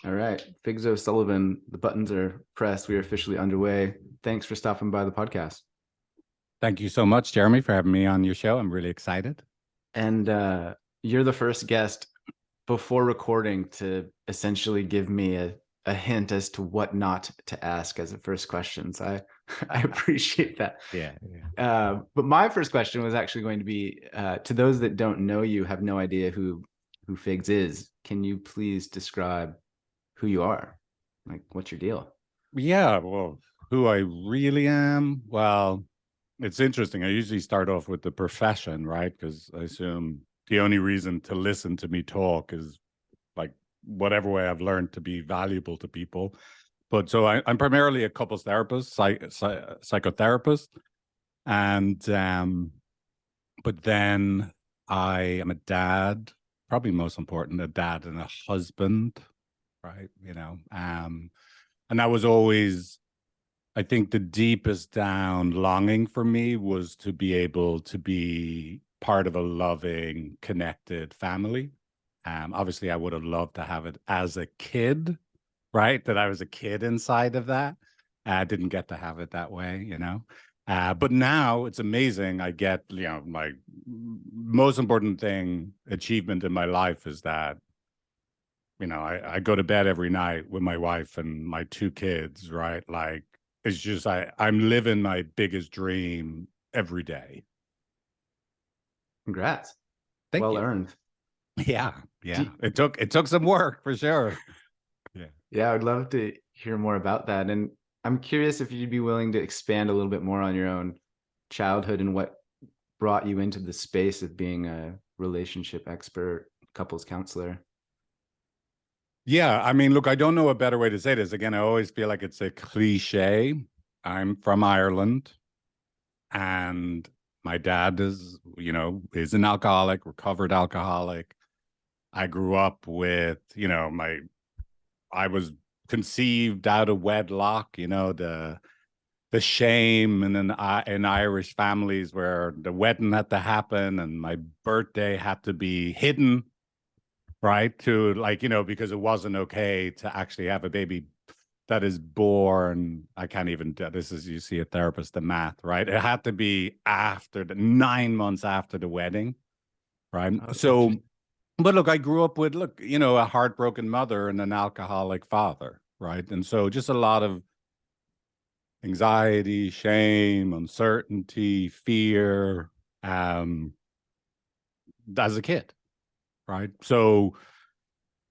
All right. Figs O'Sullivan, the buttons are pressed. We are officially underway. Thanks for stopping by the podcast. Thank you so much, Jeremy, for having me on your show. I'm really excited. And you're the first guest before recording to essentially give me a hint as to what not to ask as a first question. So I appreciate that. Yeah. But my first question was actually going to be to those that don't know you, have no idea who Figs is. Can you please describe who you are? Like, what's your deal? Yeah. Well, who I really am. Well, it's interesting. I usually start off with the profession, right? Because I assume the only reason to listen to me talk is like whatever way I've learned to be valuable to people. But so I'm primarily a couples therapist, psychotherapist. And, but then I am a dad, probably most important, a dad and a husband, right? And that was always, I think, the deepest down longing for me was to be able to be part of a loving, connected family. Obviously, I would have loved to have it as a kid, right? That I was a kid inside of that. I didn't get to have it that way. But now it's amazing. I get, my most important achievement in my life is that I go to bed every night with my wife and my two kids, right? Like, it's just, I'm living my biggest dream every day. Congrats. Thank Well you. earned. Yeah. Do, It took some work for sure. Yeah. yeah, I'd love to hear more about that. And I'm curious if you'd be willing to expand a little bit more on your own childhood and what brought you into the space of being a relationship expert, couples counselor. Yeah. I mean, look, I don't know a better way to say this. Again, I always feel like it's a cliche. I'm from Ireland and my dad is an alcoholic, recovered alcoholic. I grew up with, I was conceived out of wedlock, the shame and in Irish families where the wedding had to happen and my birthday had to be hidden, right? To because it wasn't okay to actually have a baby that is born. I can't even, this is, you see a therapist, the math, right? It had to be after 9 months after the wedding, right? Oh, So, but look, I grew up with, a heartbroken mother and an alcoholic father, right? And so just a lot of anxiety, shame, uncertainty, fear, as a kid, right? So,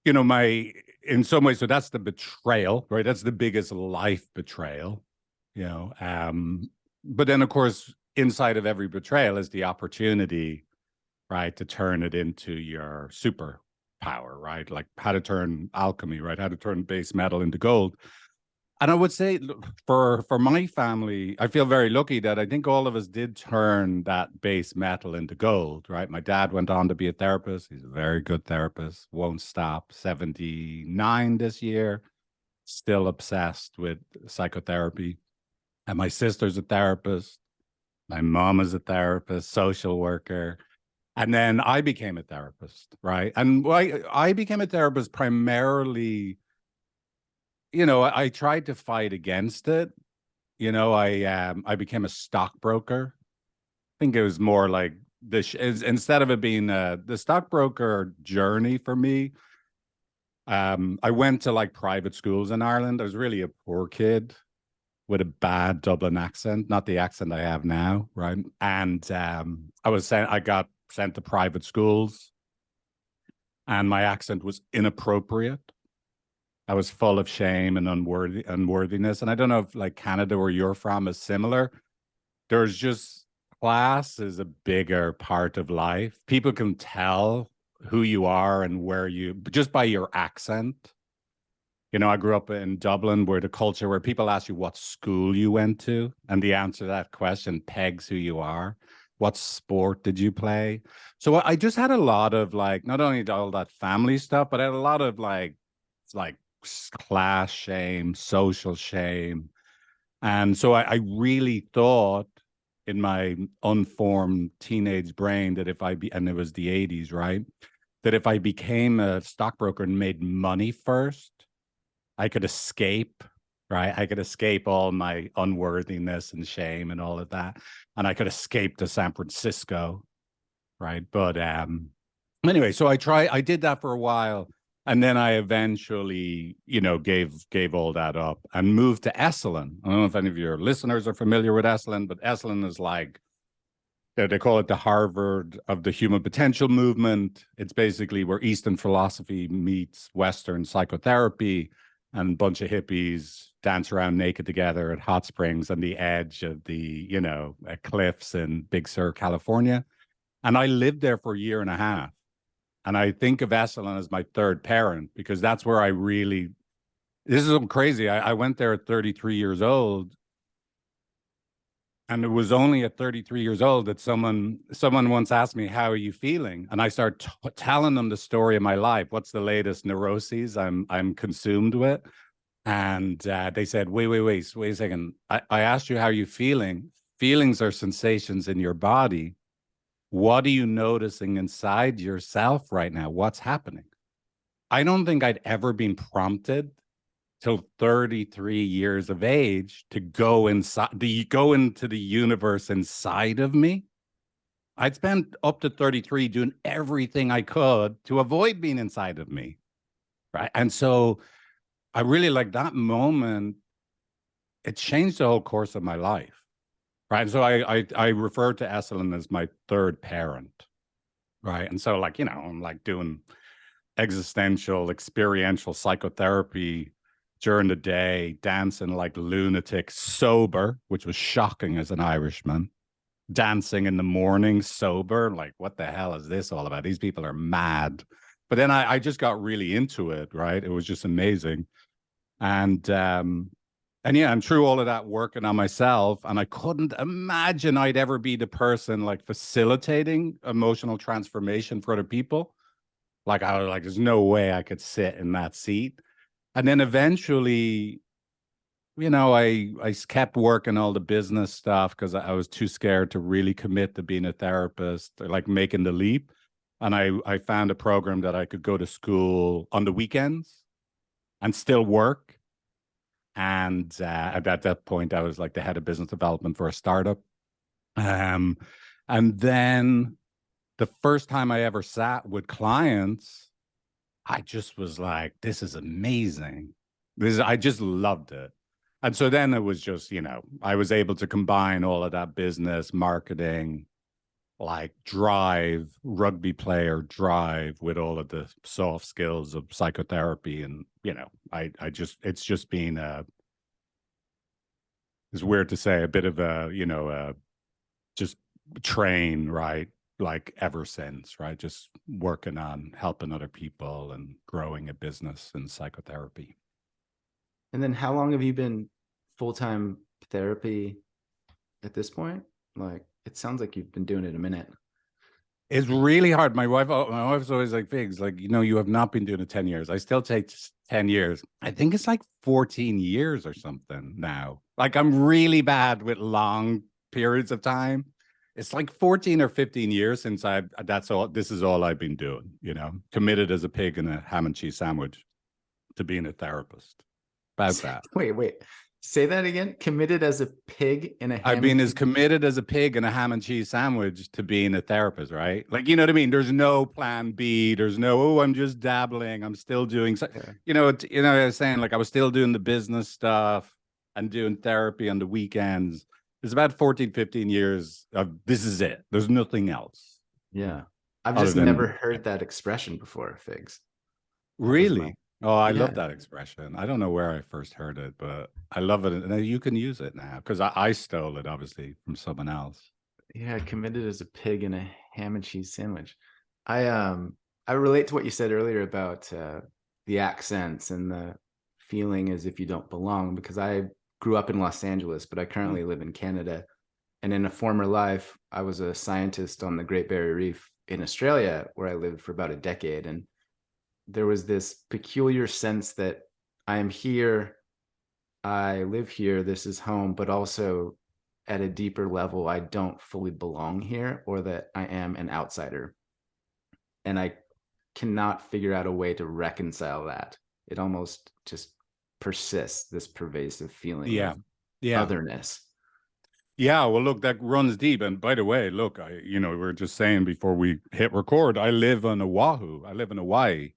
in some ways, so that's the betrayal, right? That's the biggest life betrayal, you know. But then, of course, inside of every betrayal is the opportunity, right, to turn it into your superpower, right? Like how to turn alchemy, right? How to turn base metal into gold. And I would say for my family, I feel very lucky that I think all of us did turn that base metal into gold, right? My dad went on to be a therapist. He's a very good therapist, won't stop, 79 this year, still obsessed with psychotherapy. And my sister's a therapist. My mom is a therapist, social worker. And then I became a therapist, right? And I became a therapist primarily, I tried to fight against it. I became a stockbroker. I think it was more like instead of it being the stockbroker journey for me. I went to like private schools in Ireland. I was really a poor kid with a bad Dublin accent, not the accent I have now, right? And I got sent to private schools, and my accent was inappropriate. I was full of shame and unworthiness. And I don't know if like Canada, where you're from, is similar. There's just class is a bigger part of life. People can tell who you are and where you just by your accent. I grew up in Dublin where the culture where people ask you what school you went to, and the answer to that question pegs who you are. What sport did you play? So I just had a lot of like not only all that family stuff, but I had a lot of like class shame, social shame. And so I really thought in my unformed teenage brain that and it was the 80s, right? That if I became a stockbroker and made money first, I could escape, right? I could escape all my unworthiness and shame and all of that. And I could escape to San Francisco, right? But anyway, so I did that for a while. And then I eventually, gave all that up and moved to Esalen. I don't know if any of your listeners are familiar with Esalen, but Esalen is like, they call it the Harvard of the human potential movement. It's basically where Eastern philosophy meets Western psychotherapy, and a bunch of hippies dance around naked together at hot springs on the edge of the, cliffs in Big Sur, California. And I lived there for a year and a half. And I think of Esalen as my third parent, because that's where I really, this is crazy. I went there at 33 years old. And it was only at 33 years old that someone once asked me, "How are you feeling?" And I started telling them the story of my life. What's the latest neuroses I'm consumed with? And they said, wait a second. I asked you how you're feeling. Feelings are sensations in your body. What are you noticing inside yourself right now? What's happening? I don't think I'd ever been prompted till 33 years of age to go into the universe inside of me. I'd spent up to 33 doing everything I could to avoid being inside of me. Right. And so I really like that moment. It changed the whole course of my life. Right. And so I refer to Esalen as my third parent. Right. And so I'm like doing existential, experiential psychotherapy during the day, dancing like lunatic, sober, which was shocking as an Irishman. Dancing in the morning, sober, like, what the hell is this all about? These people are mad. But then I just got really into it, right? It was just amazing. And yeah, and through all of that working on myself, and I couldn't imagine I'd ever be the person like facilitating emotional transformation for other people. Like I was like, there's no way I could sit in that seat. And then eventually, I kept working all the business stuff because I was too scared to really commit to being a therapist, or like making the leap. And I found a program that I could go to school on the weekends and still work. And at that point, I was like the head of business development for a startup. Um, and then the first time I ever sat with clients, I just was like, this is amazing. I just loved it. And so then it was just, I was able to combine all of that business, marketing, like drive, rugby player drive with all of the soft skills of psychotherapy. And, it's just been it's weird to say, a bit of just train, right? Like ever since, right? Just working on helping other people and growing a business in psychotherapy. And then how long have you been full-time therapy at this point? Like, it sounds like you've been doing it a minute. It's really hard. My wife's always like, Figs, like, you have not been doing it 10 years. I still take 10 years. I think it's like 14 years or something now. Like, I'm really bad with long periods of time. It's like 14 or 15 years since this is all I've been doing, committed as a pig in a ham and cheese sandwich to being a therapist. About that. Wait. Say that again. Committed as a pig in a ham. I've been as committed as a pig in a ham and cheese sandwich to being a therapist, right? Like, you know what I mean? There's no plan B. There's no, I'm just dabbling. I'm still doing, I was saying, like, I was still doing the business stuff and doing therapy on the weekends. It's about 14, 15 years of this is it. There's nothing else. Yeah. I've just never heard that expression before, Figs. Really? Oh, I love that expression. I don't know where I first heard it, but I love it. And you can use it now because I stole it, obviously, from someone else. Yeah, committed as a pig in a ham and cheese sandwich. I relate to what you said earlier about the accents and the feeling as if you don't belong, because I grew up in Los Angeles, but I currently live in Canada. And in a former life, I was a scientist on the Great Barrier Reef in Australia, where I lived for about a decade. And there was this peculiar sense that I am here, I live here, this is home, but also at a deeper level, I don't fully belong here, or that I am an outsider. And I cannot figure out a way to reconcile that. It almost just persists, this pervasive feeling Yeah. of Yeah. otherness. Yeah, well, look, that runs deep. And by the way, look, we were just saying before we hit record, I live on Oahu. I live in Hawaii.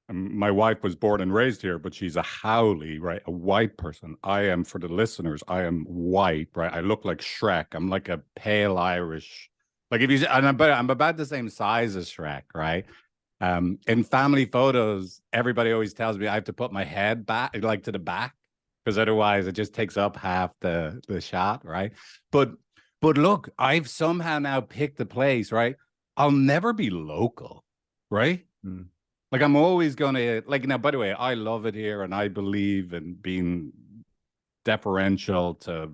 And my wife was born and raised here, but she's a haole, right? A white person. I am, for the listeners, I am white, right? I look like Shrek. I'm like a pale Irish. Like if you, and I'm about the same size as Shrek, right? In family photos, everybody always tells me I have to put my head back, like to the back, because otherwise it just takes up half the shot, right? But but look, I've somehow now picked a place, right? I'll never be local, right? Mm. Like I'm always gonna like now. By the way, I love it here, and I believe in being deferential to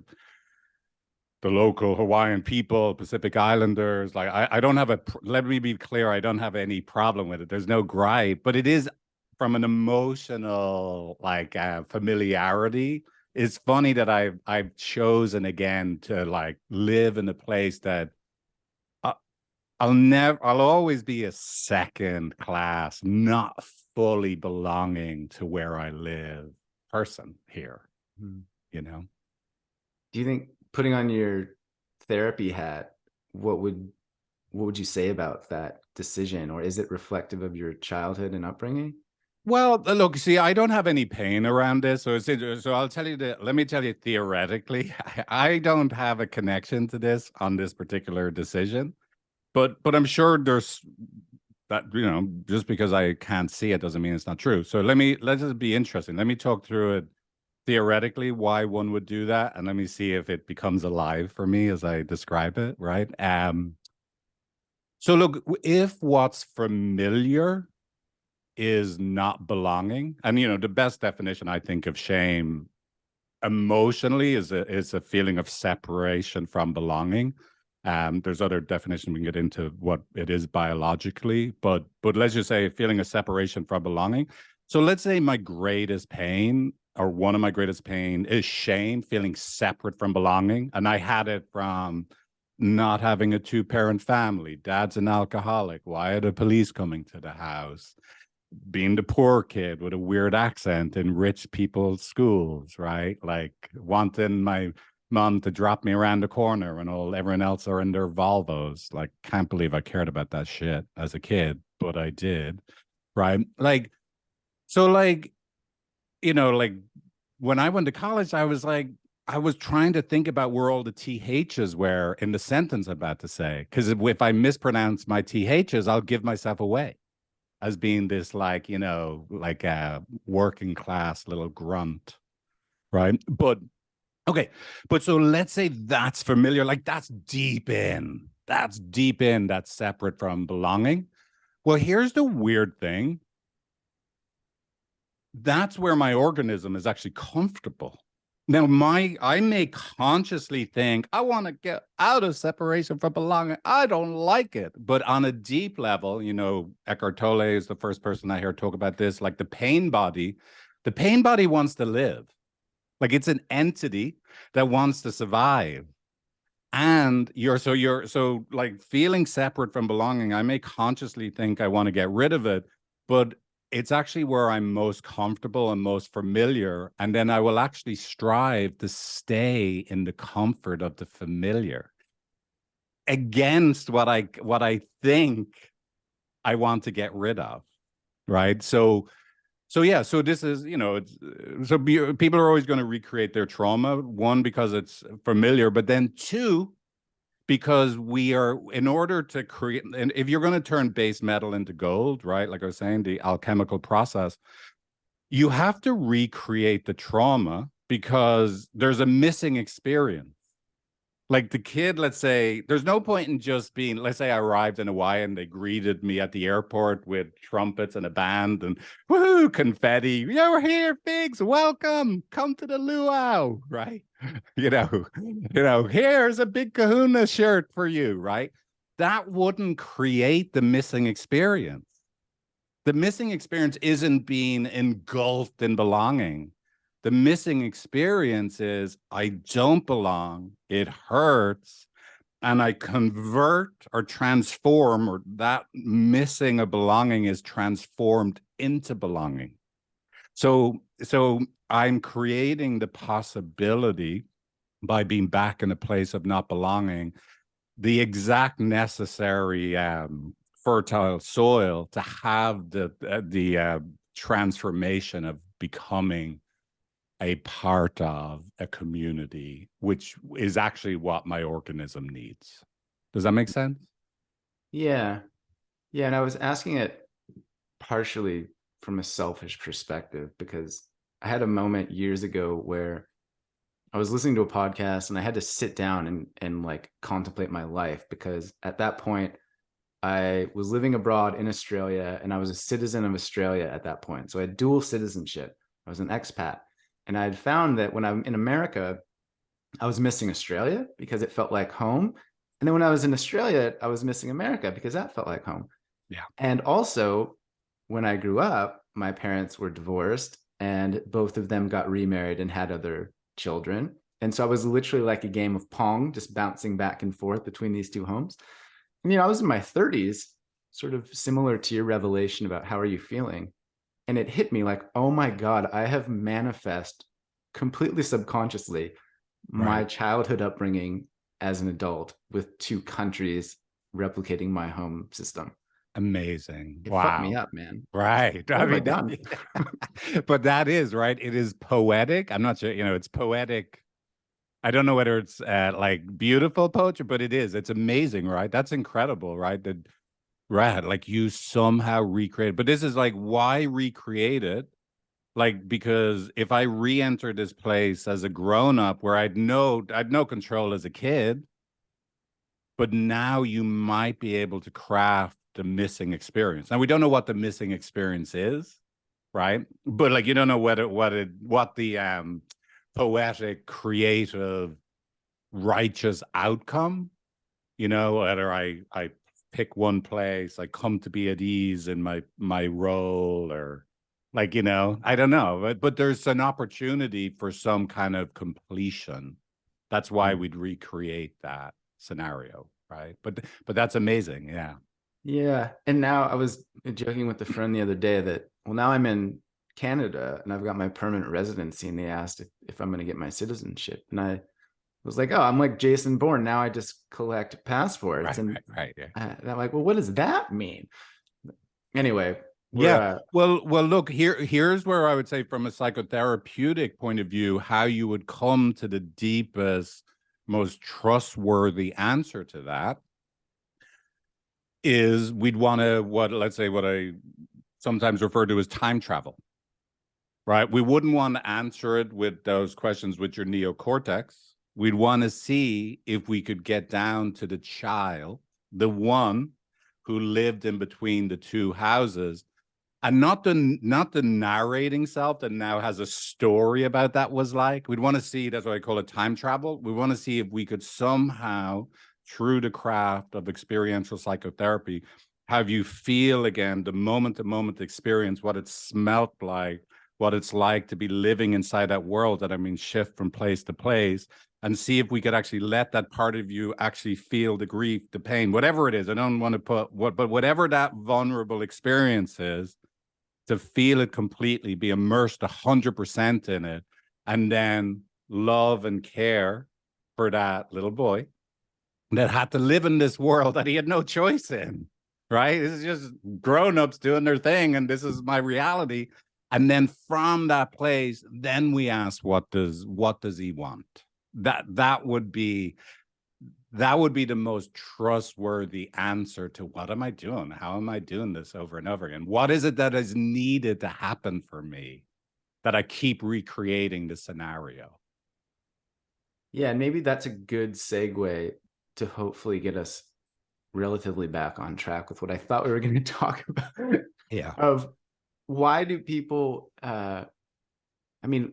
the local Hawaiian people, Pacific Islanders. Like I don't have let me be clear, I don't have any problem with it. There's no gripe, but it is from an emotional like familiarity. It's funny that I've chosen again to like live in a place that I, I'll always be a second class, not fully belonging to where I live person here, Mm. you know? Do you think, putting on your therapy hat, what would you say about that decision, or is it reflective of your childhood and upbringing? Well, look, see, I don't have any pain around this, so I'll tell you that. Let me tell you theoretically, I don't have a connection to this on this particular decision, but I'm sure there's that just because I can't see it doesn't mean it's not true. So let's just be interesting. Let me talk through it theoretically why one would do that, and let me see if it becomes alive for me as I describe it. Right. So look, if what's familiar is not belonging. And the best definition I think of shame emotionally is a feeling of separation from belonging. There's other definitions we can get into what it is biologically, but let's just say a feeling of separation from belonging. So let's say my greatest pain or one of my greatest pain is shame, feeling separate from belonging. And I had it from not having a two-parent family. Dad's an alcoholic. Why are the police coming to the house? Being the poor kid with a weird accent in rich people's schools, right? Like wanting my mom to drop me around the corner when everyone else are in their Volvos. Like, can't believe I cared about that shit as a kid, but I did, right? Like, so like, like when I went to college, I was trying to think about where all the THs were in the sentence I'm about to say. Because if I mispronounce my THs, I'll give myself away as being this like like a working class little grunt, right? But okay, but so let's say that's familiar, like that's deep in, that's separate from belonging. Well, here's the weird thing, that's where my organism is actually comfortable. Now, I may consciously think I want to get out of separation from belonging. I don't like it. But on a deep level, Eckhart Tolle is the first person I hear talk about this. Like the pain body wants to live. Like it's an entity that wants to survive. And you're like feeling separate from belonging. I may consciously think I want to get rid of it, but it's actually where I'm most comfortable and most familiar. And then I will actually strive to stay in the comfort of the familiar against what I think I want to get rid of. Right. So yeah, so this is, people are always going to recreate their trauma. One, because it's familiar, but then two, because we are, in order to create, and if you're going to turn base metal into gold, right, like I was saying, the alchemical process, you have to recreate the trauma because there's a missing experience. Like the kid, let's say, there's no point in just being, let's say I arrived in Hawaii and they greeted me at the airport with trumpets and a band and woohoo, confetti. You're here, Figs, welcome, come to the luau, right? Here's a big kahuna shirt for you, right? That wouldn't create the missing experience. The missing experience isn't being engulfed in belonging. The missing experience is I don't belong, it hurts, and I convert or transform, or that missing a belonging is transformed into belonging. So I'm creating the possibility by being back in a place of not belonging, the exact necessary fertile soil to have the transformation of becoming a part of a community, which is actually what my organism needs. Does that make sense? Yeah. Yeah. And I was asking it partially from a selfish perspective because I had a moment years ago where I was listening to a podcast and I had to sit down and like contemplate my life because at that point I was living abroad in Australia and I was a citizen of Australia at that point. So I had dual citizenship. I was an expat. And I had found that when I'm in America, I was missing Australia because it felt like home. And then when I was in Australia, I was missing America because that felt like home. Yeah. And also, when I grew up, my parents were divorced and both of them got remarried and had other children. And so I was literally like a game of Pong, just bouncing back and forth between these two homes. And, I was in my 30s, sort of similar to your revelation about how are you feeling. And it hit me like, oh my God, I have manifest completely subconsciously my Right. childhood upbringing as an adult with two countries replicating my home system. Amazing. It fucked me Wow. up, man. Right. What I have I mean, done? but that is right. It is poetic. I'm not sure, it's poetic. I don't know whether it's like beautiful poetry, but it is. It's amazing, right? That's incredible, right? That right, like you somehow recreate. But this is like why recreate it? Like because if I re-enter this place as a grown-up where I'd no control as a kid, but now you might be able to craft the missing experience. Now we don't know what the missing experience is, right? But like you don't know what the poetic, creative, righteous outcome, whether I pick one place, I come to be at ease in my role, or like, I don't know. But there's an opportunity for some kind of completion. That's why Mm. we'd recreate that scenario, right? But that's amazing. Yeah. Yeah. And now I was joking with a friend the other day that, well, now I'm in Canada and I've got my permanent residency, and they asked if I'm going to get my citizenship. And I was like, oh, I'm like Jason Bourne. Now I just collect passports. Right, And right, right. Yeah. I'm like, well, what does that mean? Anyway, we're Yeah. Well, look, here's where I would say from a psychotherapeutic point of view, how you would come to the deepest, most trustworthy answer to that is we'd want to let's say what I sometimes refer to as time travel. Right? We wouldn't want to answer it with those questions with your neocortex. We'd want to see if we could get down to the child, the one who lived in between the two houses, and not the narrating self that now has a story about that was like. We'd want to see, that's what I call it, time travel. We want to see if we could somehow, through the craft of experiential psychotherapy, have you feel again the moment to moment experience, what it smelt like, what it's like to be living inside that world that, I mean, shift from place to place, and see if we could actually let that part of you actually feel the grief, the pain, whatever it is. I don't want to but whatever that vulnerable experience is, to feel it completely, be immersed 100% in it, and then love and care for that little boy that had to live in this world that he had no choice in, right? This is just grown-ups doing their thing, and this is my reality. And then from that place, then we ask, what does he want? That would be the most trustworthy answer to what am I doing? How am I doing this over and over again? What is it that is needed to happen for me that I keep recreating the scenario? Yeah, and maybe that's a good segue to hopefully get us relatively back on track with what I thought we were going to talk about. Yeah. Of why do people I mean,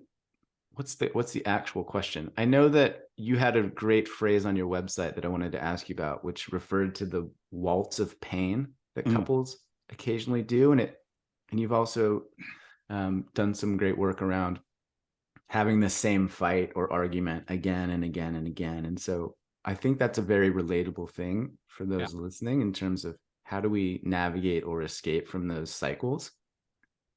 what's the actual question? I know that you had a great phrase on your website that I wanted to ask you about, which referred to the waltz of pain that Mm. couples occasionally do, and you've also done some great work around having the same fight or argument again and again and again. And so I think that's a very relatable thing for Yeah. those listening in terms of how do we navigate or escape from those cycles?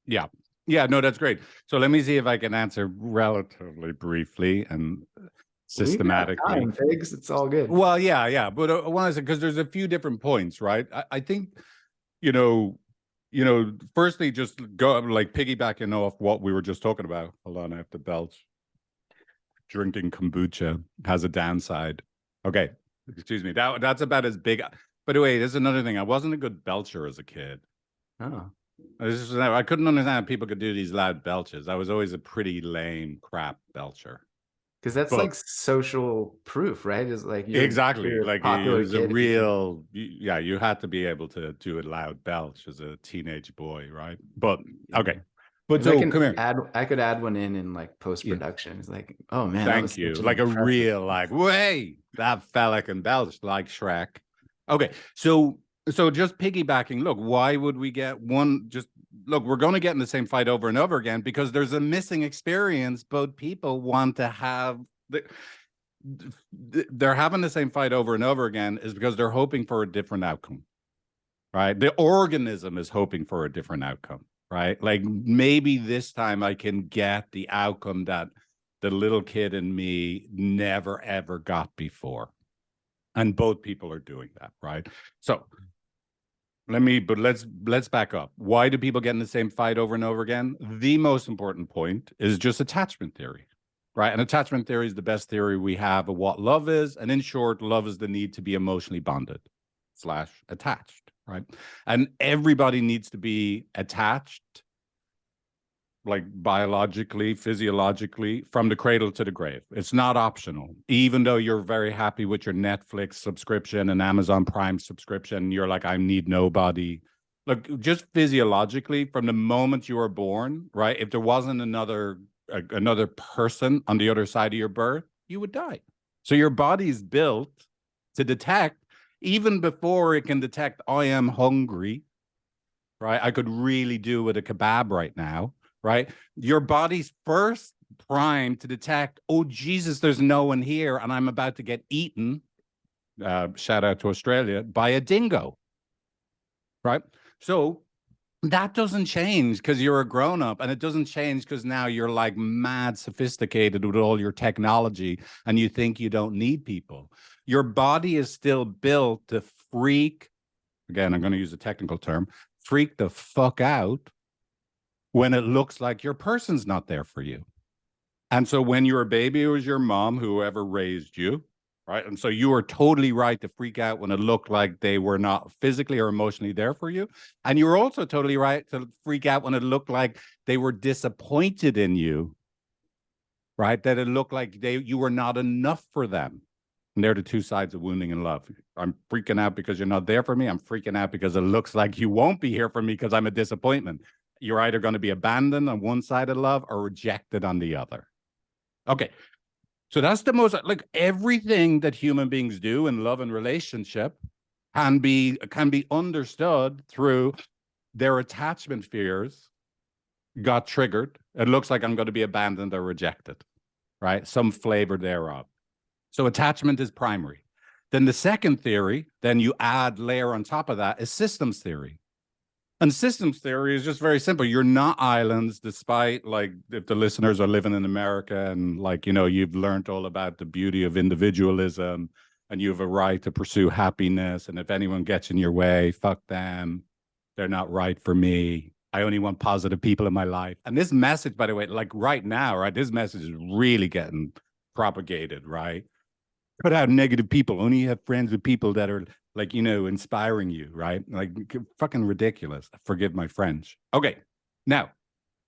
Yeah. Yeah, no, that's great. So let me see if I can answer relatively briefly and We've got systematically. time, Figs. It's all good. Well, yeah, but I want to say, because there's a few different points, right? I think, you know, firstly, just go like piggybacking off what we were just talking about. Hold on, I have to belch. Drinking kombucha has a downside. Okay, excuse me. That's about as big. By the way, there's another thing. I wasn't a good belcher as a kid. Oh, I couldn't understand how people could do these loud belches. I was always a pretty lame crap belcher. because that's But like social proof, right? Is like exactly, you're a like it popular was a kid if you can. real, yeah, you had to be able to do a loud belch as a teenage boy, right? But okay, Yeah. but Maybe I so can come here. add. I could add one in like post Yeah, production. It's like, oh man, that was thank you. such an Like a impressive. real, like, way that fella can belch like Shrek. Okay, so just piggybacking. Look, why would we get one? Just look, we're going to get in the same fight over and over again because there's a missing experience. Both people want to have. They're having the same fight over and over again is because they're hoping for a different outcome, right? The organism is hoping for a different outcome, right? Like maybe this time I can get the outcome that the little kid in me never ever got before. And both people are doing that, right? So let's back up. Why do people get in the same fight over and over again? The most important point is just attachment theory, right? And attachment theory is the best theory we have of what love is. And in short, love is the need to be emotionally bonded / attached, right? And everybody needs to be attached, like biologically, physiologically, from the cradle to the grave. It's not optional. Even though you're very happy with your Netflix subscription and Amazon Prime subscription, you're like, I need nobody. Look, just physiologically, from the moment you were born, right? If there wasn't another person on the other side of your birth, you would die. So your body's built to detect, even before it can detect, I am hungry, right? I could really do with a kebab right now, right? Your body's first primed to detect, oh, Jesus, there's no one here, and I'm about to get eaten. Shout out to Australia, by a dingo, right? So that doesn't change because you're a grown up, and it doesn't change because now you're like mad sophisticated with all your technology and you think you don't need people. Your body is still built to freak, again, I'm going to use a technical term, freak the fuck out when it looks like your person's not there for you. And so when you're a baby, it was your mom, whoever raised you, right? And so you were totally right to freak out when it looked like they were not physically or emotionally there for you. And you were also totally right to freak out when it looked like they were disappointed in you, right? That it looked like you were not enough for them. And they're the two sides of wounding and love. I'm freaking out because you're not there for me. I'm freaking out because it looks like you won't be here for me because I'm a disappointment. You're either going to be abandoned on one side of love or rejected on the other. Okay. So that's the most, like, everything that human beings do in love and relationship can be understood through their attachment fears got triggered. It looks like I'm going to be abandoned or rejected, right? Some flavor thereof. So attachment is primary. Then the second theory, then you add layer on top of that, is systems theory. And systems theory is just very simple. You're not islands, despite, like, if the listeners are living in America and, like, you've learned all about the beauty of individualism and you have a right to pursue happiness. And if anyone gets in your way, fuck them. They're not right for me. I only want positive people in my life. And this message, by the way, like right now, right, this message is really getting propagated, right? Cut out negative people. Only have friends with people that are, like, inspiring you, right? Like, fucking ridiculous. Forgive my French. Okay. Now,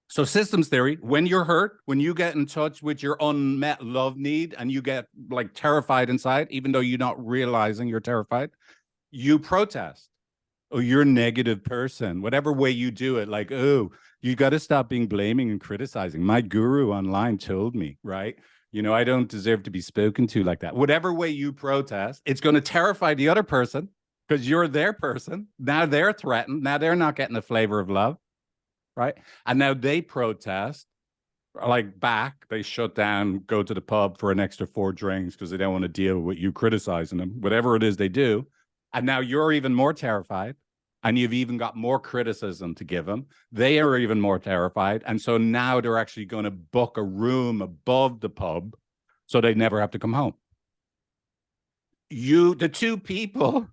so systems theory, when you're hurt, when you get in touch with your unmet love need and you get, like, terrified inside, even though you're not realizing you're terrified, you protest. Oh, you're a negative person. Whatever way you do it, like, oh, you got to stop being blaming and criticizing. My guru online told me, right? I don't deserve to be spoken to like that. Whatever way you protest, it's going to terrify the other person because you're their person. Now they're threatened. Now they're not getting the flavor of love, right? And now they protest, like, back. They shut down, go to the pub for an extra 4 drinks because they don't want to deal with you criticizing them, whatever it is they do. And now you're even more terrified. And you've even got more criticism to give them. They are even more terrified. And so now they're actually going to book a room above the pub so they never have to come home. The two people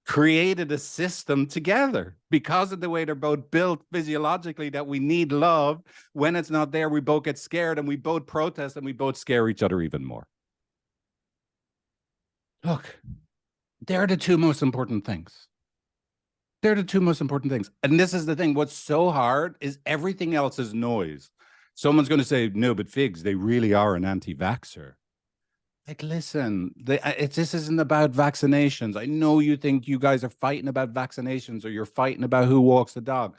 created a system together because of the way they're both built physiologically, that we need love. When it's not there, we both get scared and we both protest and we both scare each other even more. Look, they're the two most important things. They're the two most important things. And this is the thing. What's so hard is everything else is noise. Someone's going to say, no, but Figs, they really are an anti-vaxxer. Like, listen, this isn't about vaccinations. I know you think you guys are fighting about vaccinations or you're fighting about who walks the dog.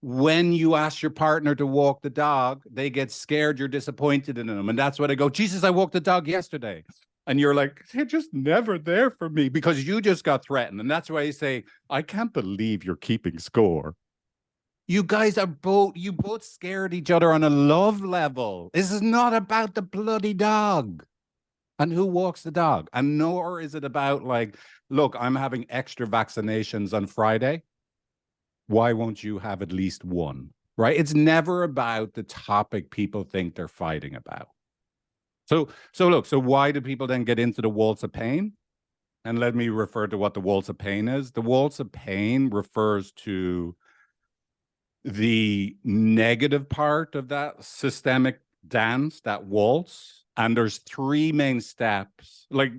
When you ask your partner to walk the dog, they get scared, you're disappointed in them. And that's why they go, Jesus, I walked the dog yesterday. And you're like, they're just never there for me because you just got threatened. And that's why you say, I can't believe you're keeping score. You guys are you both scared each other on a love level. This is not about the bloody dog and who walks the dog. And nor is it about like, look, I'm having extra vaccinations on Friday. Why won't you have at least one? Right? It's never about the topic people think they're fighting about. So why do people then get into the waltz of pain? And let me refer to what the waltz of pain is. The waltz of pain refers to the negative part of that systemic dance, that waltz. And there's three main steps. Like,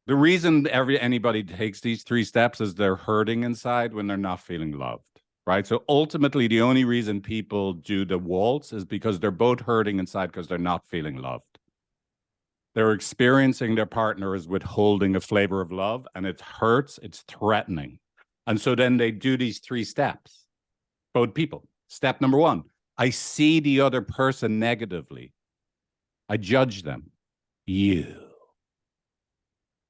the reason anybody takes these three steps is they're hurting inside when they're not feeling loved, right? So ultimately, the only reason people do the waltz is because they're both hurting inside because they're not feeling loved. They're experiencing their partner as withholding a flavor of love, and it hurts, it's threatening. And so then they do these three steps, both people. Step number one, I see the other person negatively. I judge them. You.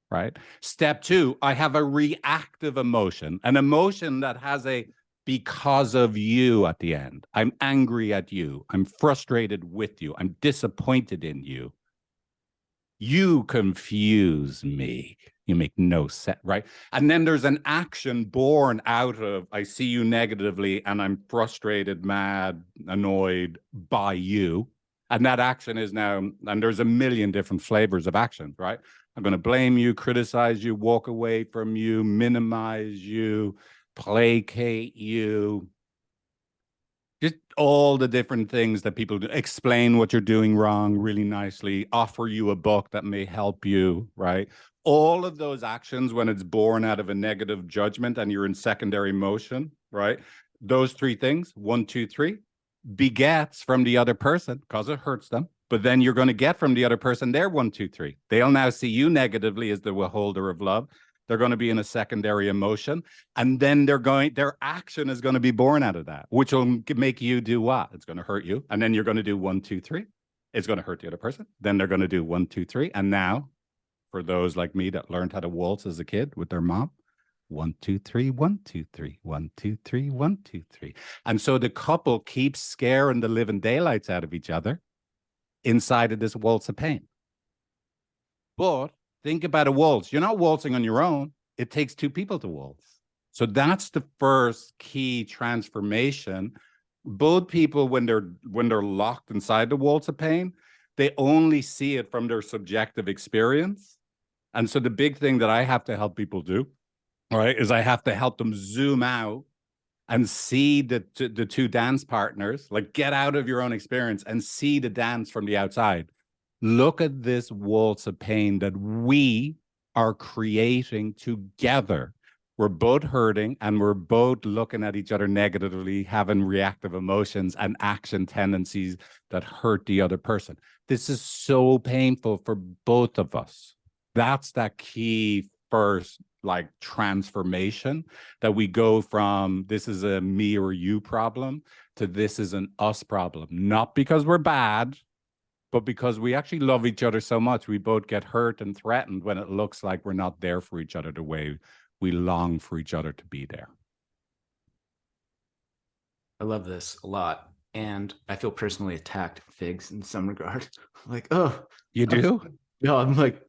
Right? Step two, I have a reactive emotion, an emotion that has a because of you at the end. I'm angry at you. I'm frustrated with you. I'm disappointed in you. You confuse me. You make no sense, right? And then there's an action born out of, I see you negatively and I'm frustrated, mad, annoyed by you. And that action is now, and there's a million different flavors of actions, right? I'm going to blame you, criticize you, walk away from you, minimize you, placate you. Just all the different things that people do. Explain what you're doing wrong really nicely, offer you a book that may help you, right? All of those actions, when it's born out of a negative judgment and you're in secondary motion, right? Those three things, 1, 2, 3, begets from the other person because it hurts them. But then you're going to get from the other person their 1, 2, 3. They'll now see you negatively as the withholder of love. They're going to be in a secondary emotion. And then their action is going to be born out of that, which will make you do what? It's going to hurt you. And then you're going to do 1, 2, 3. It's going to hurt the other person. Then they're going to do 1, 2, 3. And now, for those like me that learned how to waltz as a kid with their mom, 1, 2, 3, 1, 2, 3, 1, 2, 3, 1, 2, 3. And so the couple keeps scaring the living daylights out of each other inside of this waltz of pain. But think about a waltz. You're not waltzing on your own. It takes two people to waltz. So that's the first key transformation. Both people, when they're locked inside the waltz of pain, they only see it from their subjective experience. And so the big thing that I have to help people do, right, is I have to help them zoom out and see the two dance partners, like get out of your own experience and see the dance from the outside. Look at this waltz of pain that we are creating together. We're both hurting and we're both looking at each other negatively, having reactive emotions and action tendencies that hurt the other person. This is so painful for both of us. That's that key first, like, transformation, that we go from this is a me or you problem to this is an us problem. Not because we're bad, but because we actually love each other so much, we both get hurt and threatened when it looks like we're not there for each other the way we long for each other to be there. I love this a lot. And I feel personally attacked, Figs, in some regard. Like, oh, You do? no, I'm like,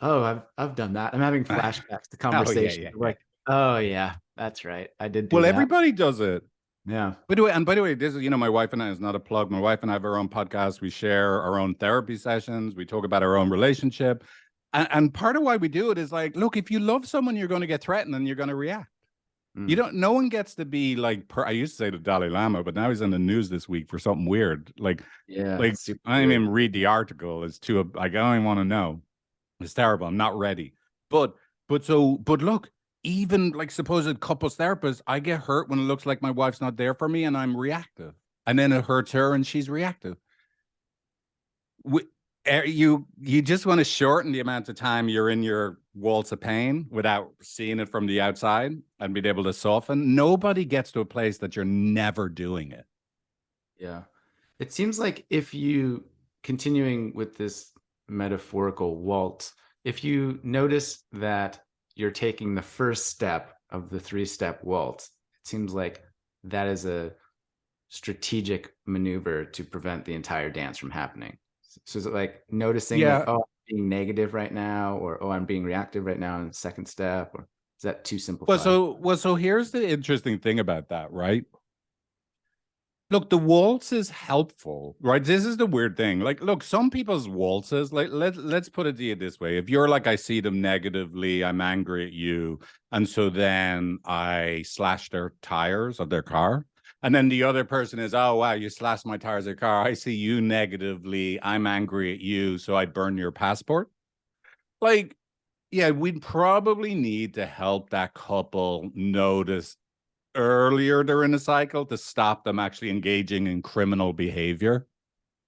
oh, I've done that. I'm having flashbacks to Oh, yeah, conversations. yeah, Like, oh yeah. That's right. I did do Well, that. everybody does it. Yeah. By the way, this is, my wife and I, is not a plug. My wife and I have our own podcast. We share our own therapy sessions. We talk about our own relationship. And part of why we do it is like, look, if you love someone, you're going to get threatened and you're going to react. You Mm. don't, no one gets to be like, I used to say the Dalai Lama, but now he's in the news this week for something weird. Yeah. Like Super I didn't weird. even read the article. It's too, like, I don't even want to know. It's terrible. I'm not ready. But, but look, even like supposed couples therapists, I get hurt when it looks like my wife's not there for me and I'm reactive. And then it hurts her and she's reactive. You just want to shorten the amount of time you're in your waltz of pain without seeing it from the outside and being able to soften. Nobody gets to a place that you're never doing it. Yeah. It seems like if you, continuing with this metaphorical waltz, if you notice that you're taking the first step of the 3-step waltz, it seems like that is a strategic maneuver to prevent the entire dance from happening. So is it like noticing that, Yeah. oh, I'm being negative right now, or oh, I'm being reactive right now in the second step, or is that too Well, simplified? so here's the interesting thing about that, right? Look, the waltz is helpful, right? This is the weird thing. Like, look, some people's waltzes, like let's put it to you this way. If you're like, I see them negatively, I'm angry at you, and so then I slash their tires of their car. And then the other person is, oh wow, you slashed my tires of your car. I see you negatively, I'm angry at you, so I burn your passport. Like, yeah, we'd probably need to help that couple notice earlier during the cycle to stop them actually engaging in criminal behavior,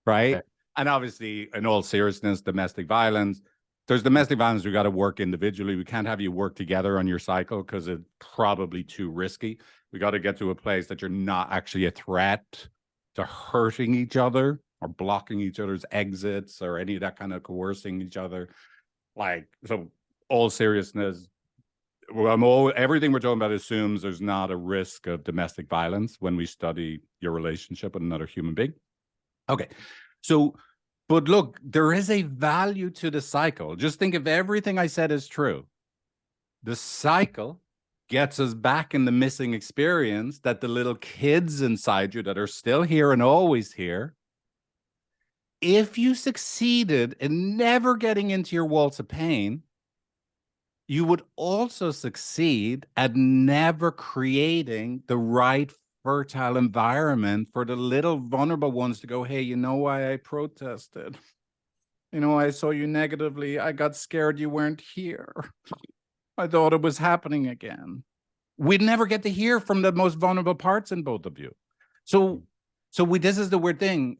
Okay. right? And obviously, in all seriousness, domestic violence. There's domestic violence we got to work individually. We can't have you work together on your cycle because it's probably too risky. We got to get to a place that you're not actually a threat to hurting each other or blocking each other's exits or any of that kind of coercing each other. Like, so all seriousness, well, everything we're talking about assumes there's not a risk of domestic violence when we study your relationship with another human being. Okay. So, but look, there is a value to the cycle. Just think if everything I said is true. The cycle gets us back in the missing experience that the little kids inside you that are still here and always here. If you succeeded in never getting into your waltz of pain, you would also succeed at never creating the right fertile environment for the little vulnerable ones to go, hey, you know why I protested? You know, I saw you negatively. I got scared you weren't here. I thought it was happening again. We'd never get to hear from the most vulnerable parts in both of you. So, this is the weird thing.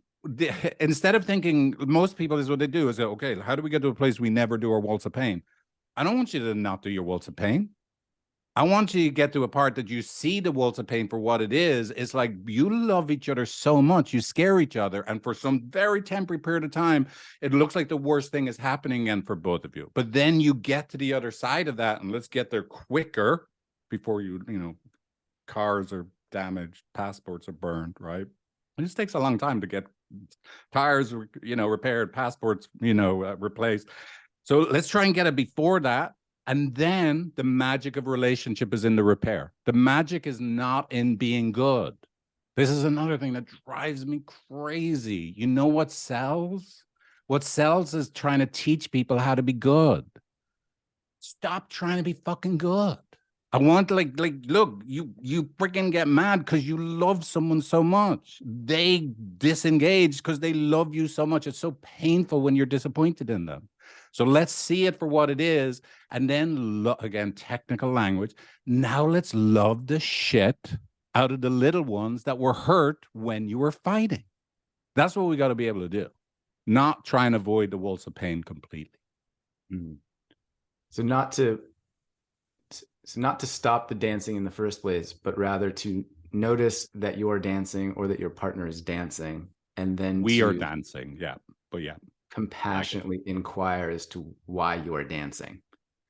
Instead of thinking, most people is what they do is, okay, how do we get to a place we never do our waltz of pain? I don't want you to not do your waltz of pain. I want you to get to a part that you see the waltz of pain for what it is. It's like you love each other so much, you scare each other. And for some very temporary period of time, it looks like the worst thing is happening again for both of you. But then you get to the other side of that, and let's get there quicker before cars are damaged, passports are burned, right? It just takes a long time to get tires, repaired, passports, replaced. So let's try and get it before that. And then the magic of relationship is in the repair. The magic is not in being good. This is another thing that drives me crazy. You know what sells? What sells is trying to teach people how to be good. Stop trying to be fucking good. I want to look, you freaking get mad because you love someone so much. They disengage because they love you so much. It's so painful when you're disappointed in them. So let's see it for what it is. And then, again, technical language. Now let's love the shit out of the little ones that were hurt when you were fighting. That's what we got to be able to do. Not try and avoid the waltz of pain completely. Mm-hmm. So not to stop the dancing in the first place, but rather to notice that you're dancing or that your partner is dancing, and then we are to dancing, yeah, but yeah, compassionately inquire as to why you are dancing.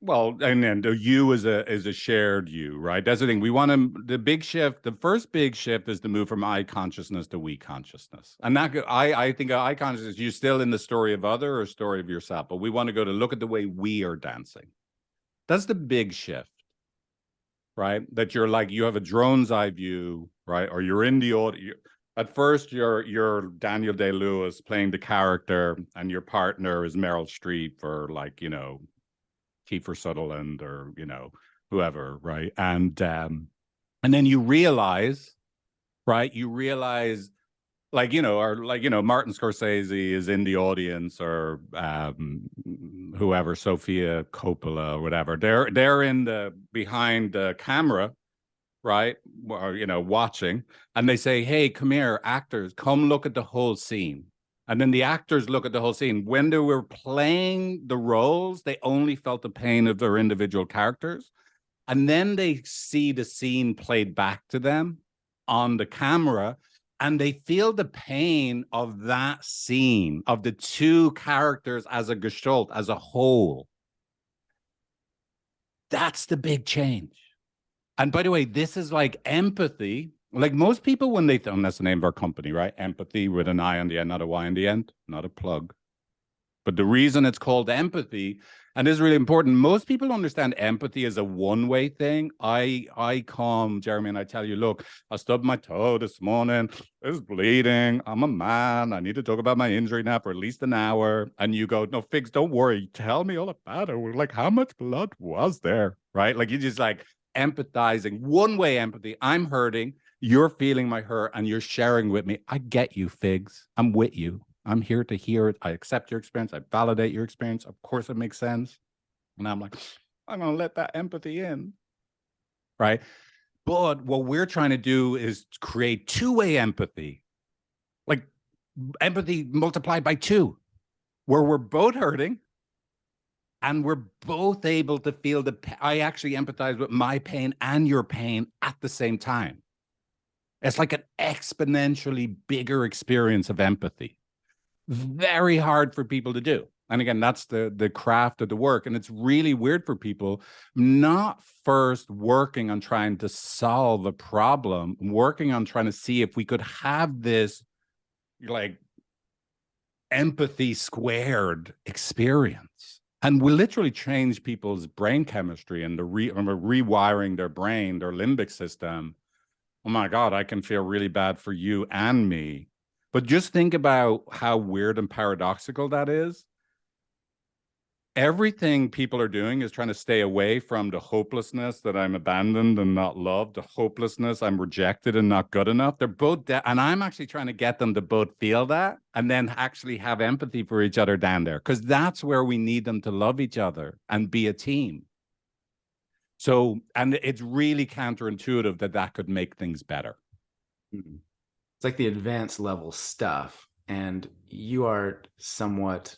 Well, and then the you is a shared you, right? That's the thing. We want to the big shift. The first big shift is to move from I consciousness to we consciousness. And that I think I consciousness. You're still in the story of other or story of yourself, but we want to go to look at the way we are dancing. That's the big shift. right? That you're like, you have a drone's eye view, right? Or you're in the audio. At first, you're Daniel Day-Lewis playing the character, and your partner is Meryl Streep or like, you know, Kiefer Sutherland or, you know, whoever, right? And then you realize, right? You realize, like, you know, or like, you know, Martin Scorsese is in the audience, or whoever, Sophia Coppola or whatever. They're in the behind the camera, right? Or, you know, watching, and they say, "Hey, come here, actors, come look at the whole scene." And then the actors look at the whole scene. When they were playing the roles, they only felt the pain of their individual characters. And then they see the scene played back to them on the camera, and they feel the pain of that scene, of the two characters as a gestalt, as a whole. That's the big change. And by the way, this is like empathy. Like most people, when they, and that's the name of our company, right? Empathy with an I on the end, not a Y on the end, not a plug. But the reason it's called empathy, and this is really important, most people understand empathy as a one-way thing. I come, Jeremy, and I tell you, look, I stubbed my toe this morning. It's bleeding. I'm a man. I need to talk about my injury now for at least an hour. And you go, no, Figs, don't worry. Tell me all about it. We're like, how much blood was there? Right? Like, you just like empathizing, one-way empathy. I'm hurting. You're feeling my hurt, and you're sharing with me. I get you, Figs. I'm with you. I'm here to hear it. I accept your experience. I validate your experience. Of course, it makes sense. And I'm like, I'm going to let that empathy in. Right. But what we're trying to do is create two-way empathy, like empathy multiplied by two, where we're both hurting and we're both able to feel the, I actually empathize with my pain and your pain at the same time. It's like an exponentially bigger experience of empathy. Very hard for people to do. And again, that's the craft of the work. And it's really weird for people not first working on trying to solve a problem, working on trying to see if we could have this like empathy squared experience. And we literally change people's brain chemistry and rewiring their brain, their limbic system. Oh my God, I can feel really bad for you and me. But just think about how weird and paradoxical that is. Everything people are doing is trying to stay away from the hopelessness that I'm abandoned and not loved, the hopelessness I'm rejected and not good enough. They're both, and I'm actually trying to get them to both feel that and then actually have empathy for each other down there, because that's where we need them to love each other and be a team. So, and it's really counterintuitive that that could make things better. It's like the advanced level stuff. And you are somewhat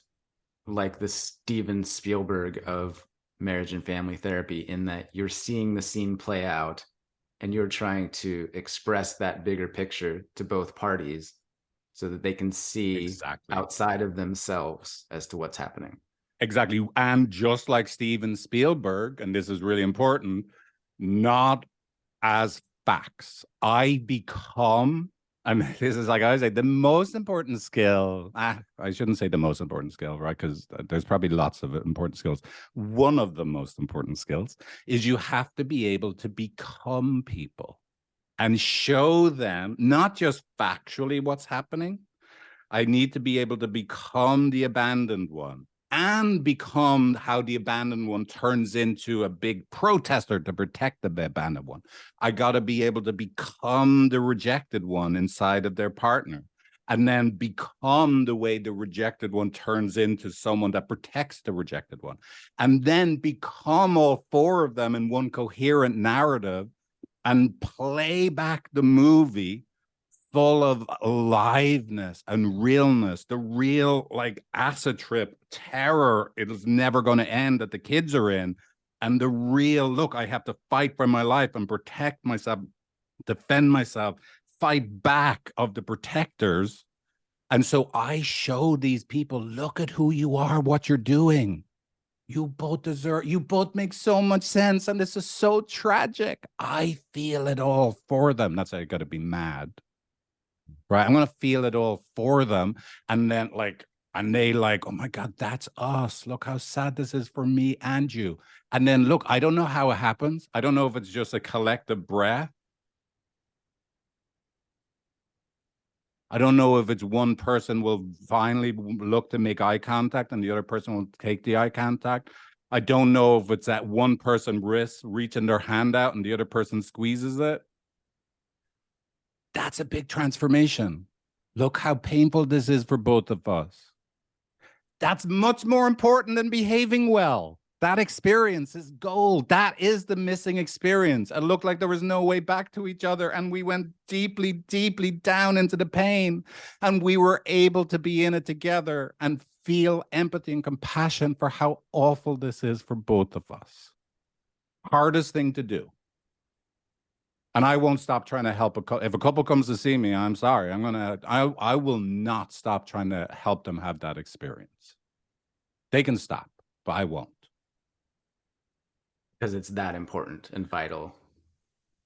like the Steven Spielberg of marriage and family therapy, in that you're seeing the scene play out and you're trying to express that bigger picture to both parties so that they can see Exactly. outside of themselves as to what's happening. Exactly. And just like Steven Spielberg, and this is really important, not as facts. I become, and this is like I say, the most important skill. I shouldn't say the most important skill, right? Because there's probably lots of important skills. One of the most important skills is you have to be able to become people and show them not just factually what's happening. I need to be able to become the abandoned one and become how the abandoned one turns into a big protester to protect the abandoned one. I got to be able to become the rejected one inside of their partner, and then become the way the rejected one turns into someone that protects the rejected one, and then become all four of them in one coherent narrative and play back the movie full of aliveness and realness, the real like acid trip terror it is never going to end that the kids are in, and the real look, I have to fight for my life and protect myself, defend myself, fight back of the protectors. And so I show these people, look at who you are, what you're doing. You both deserve, you both make so much sense, and this is so tragic. I feel it all for them. That's why I got to be mad. Right, I'm going to feel it all for them, and then like And they like, oh my God, that's us. Look how sad this is for me and you. And then look, I don't know how it happens. I don't know if it's just a collective breath. I don't know if it's one person will finally look to make eye contact and the other person will take the eye contact. I don't know if it's that one person risks reaching their hand out and the other person squeezes it. That's a big transformation. Look how painful this is for both of us. That's much more important than behaving well. That experience is gold. That is the missing experience. It looked like there was no way back to each other. And we went deeply, deeply down into the pain. And we were able to be in it together and feel empathy and compassion for how awful this is for both of us. Hardest thing to do. And I won't stop trying to help if a couple comes to see me, I'm sorry. I will not stop trying to help them have that experience. They can stop, but I won't. Because it's that important and vital.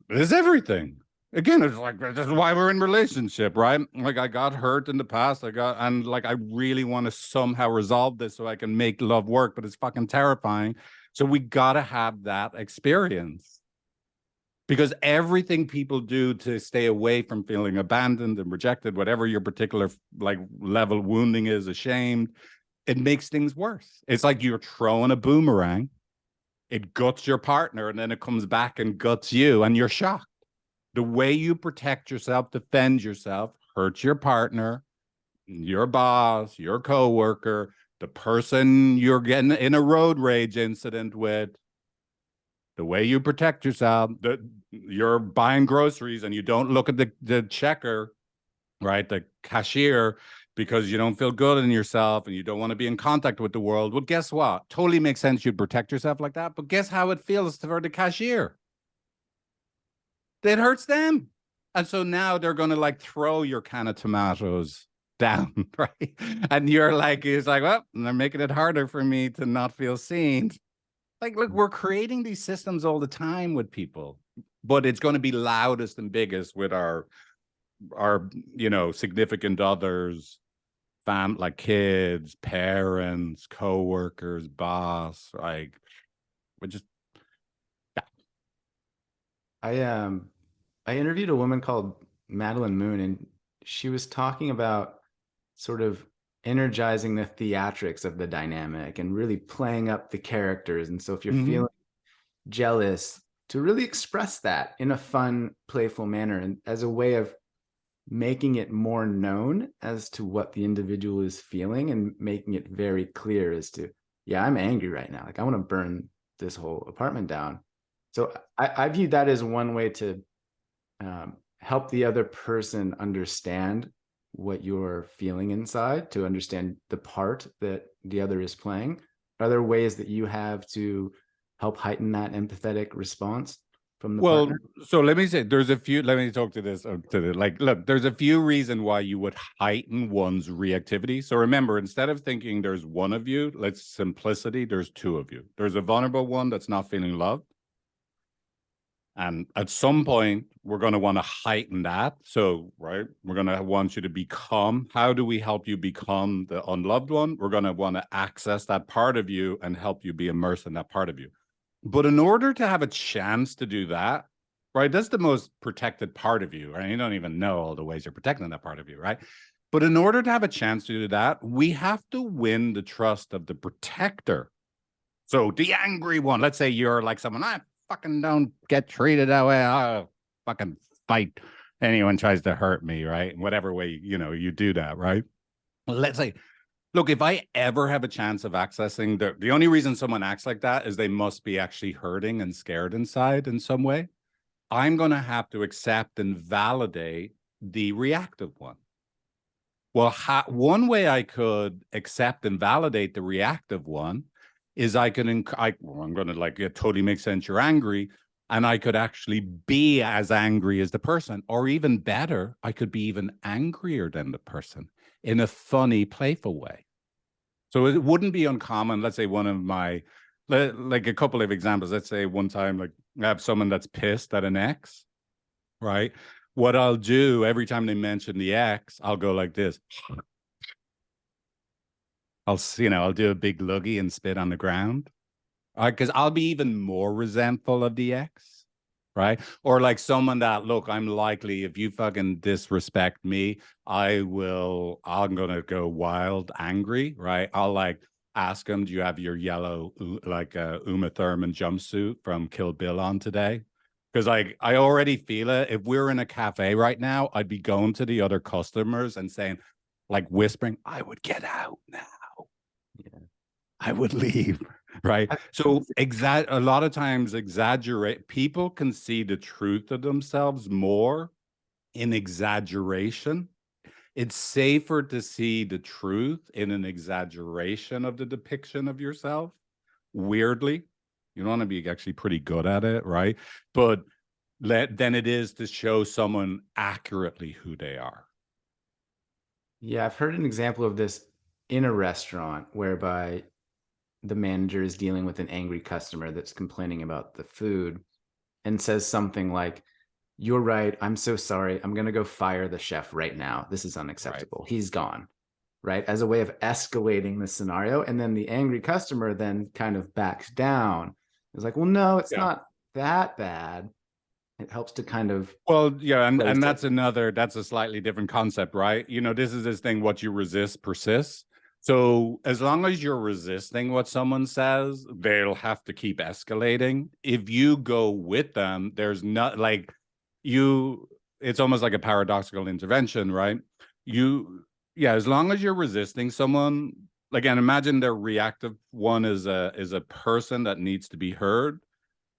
It's everything. Again, it's like, this is why we're in relationship, right? Like, I got hurt in the past. And like, I really want to somehow resolve this so I can make love work, but it's fucking terrifying. So we got to have that experience. Because everything people do to stay away from feeling abandoned and rejected, whatever your particular like level of wounding is, ashamed, it makes things worse. It's like you're throwing a boomerang, it guts your partner, and then it comes back and guts you, and you're shocked. The way you protect yourself, defend yourself, hurts your partner, your boss, your coworker, the person you're getting in a road rage incident with. The way you protect yourself, you're buying groceries and you don't look at the checker, right? The cashier, because you don't feel good in yourself and you don't want to be in contact with the world. Well, guess what? Totally makes sense you'd protect yourself like that. But guess how it feels for the cashier? It hurts them. And so now they're going to like throw your can of tomatoes down, right? And you're like, it's like, well, they're making it harder for me to not feel seen. Like, look, we're creating these systems all the time with people, but it's going to be loudest and biggest with our significant others, like kids, parents, coworkers, boss. Like, we just, yeah. I interviewed a woman called Madeline Moon, and she was talking about sort of energizing the theatrics of the dynamic and really playing up the characters. And so if you're feeling jealous, to really express that in a fun, playful manner and as a way of making it more known as to what the individual is feeling and making it very clear as to, yeah, I'm angry right now. Like, I want to burn this whole apartment down. So I view that as one way to help the other person understand what you're feeling inside, to understand the part that the other is playing. Are there ways that you have to help heighten that empathetic response from the partner? So let me say, let me talk to this, look, there's a few reasons why you would heighten one's reactivity. So remember, instead of thinking there's one of you, simplicity, there's two of you. There's a vulnerable one that's not feeling loved. And at some point, we're going to want to heighten that. So, right, we're going to want you to become, how do we help you become the unloved one? We're going to want to access that part of you and help you be immersed in that part of you. But in order to have a chance to do that, right, that's the most protected part of you, right? You don't even know all the ways you're protecting that part of you, right? But in order to have a chance to do that, we have to win the trust of the protector. So the angry one, let's say you're like someone, I fucking don't get treated that way. I'll fucking fight anyone tries to hurt me, right? In whatever way, you do that, right? Let's say, look, if I ever have a chance of accessing the only reason someone acts like that is they must be actually hurting and scared inside in some way. I'm going to have to accept and validate the reactive one. Well, one way I could accept and validate the reactive one is I'm going to it totally makes sense. You're angry. And I could actually be as angry as the person, or even better, I could be even angrier than the person in a funny, playful way. So it wouldn't be uncommon. Let's say one of my, like a couple of examples. Let's say one time, like I have someone that's pissed at an ex, right? What I'll do every time they mention the ex, I'll go like this. I'll do a big loogie and spit on the ground. All right, because I'll be even more resentful of the ex, right? Or like someone that, look, I'm likely, if you fucking disrespect me, I'm gonna go wild, angry, right? I'll like ask him, do you have your yellow, like Uma Thurman jumpsuit from Kill Bill on today? Because like I already feel it. If we're in a cafe right now, I'd be going to the other customers and saying, like whispering, I would get out now. Yeah. I would leave. Right. I, So a lot of times exaggerate people can see the truth of themselves more in exaggeration. It's safer to see the truth in an exaggeration of the depiction of yourself. Weirdly, you want to be actually pretty good at it, right? But than it is to show someone accurately who they are. yeah, I've heard an example of this in a restaurant whereby the manager is dealing with an angry customer that's complaining about the food and says something like, "You're right. I'm so sorry. I'm going to go fire the chef right now. This is Right. unacceptable. He's gone." Right? As a way of escalating the scenario. And then the angry customer then kind of backs down. It's like, well, no, it's Yeah. not that bad. It helps to kind of Well, yeah, and place it. that's a slightly different concept, right? This is this thing, what you resist persists. So as long as you're resisting what someone says, they'll have to keep escalating. If you go with them, there's not like it's almost like a paradoxical intervention, right? You yeah, as long as you're resisting someone, again, imagine their reactive one is a person that needs to be heard.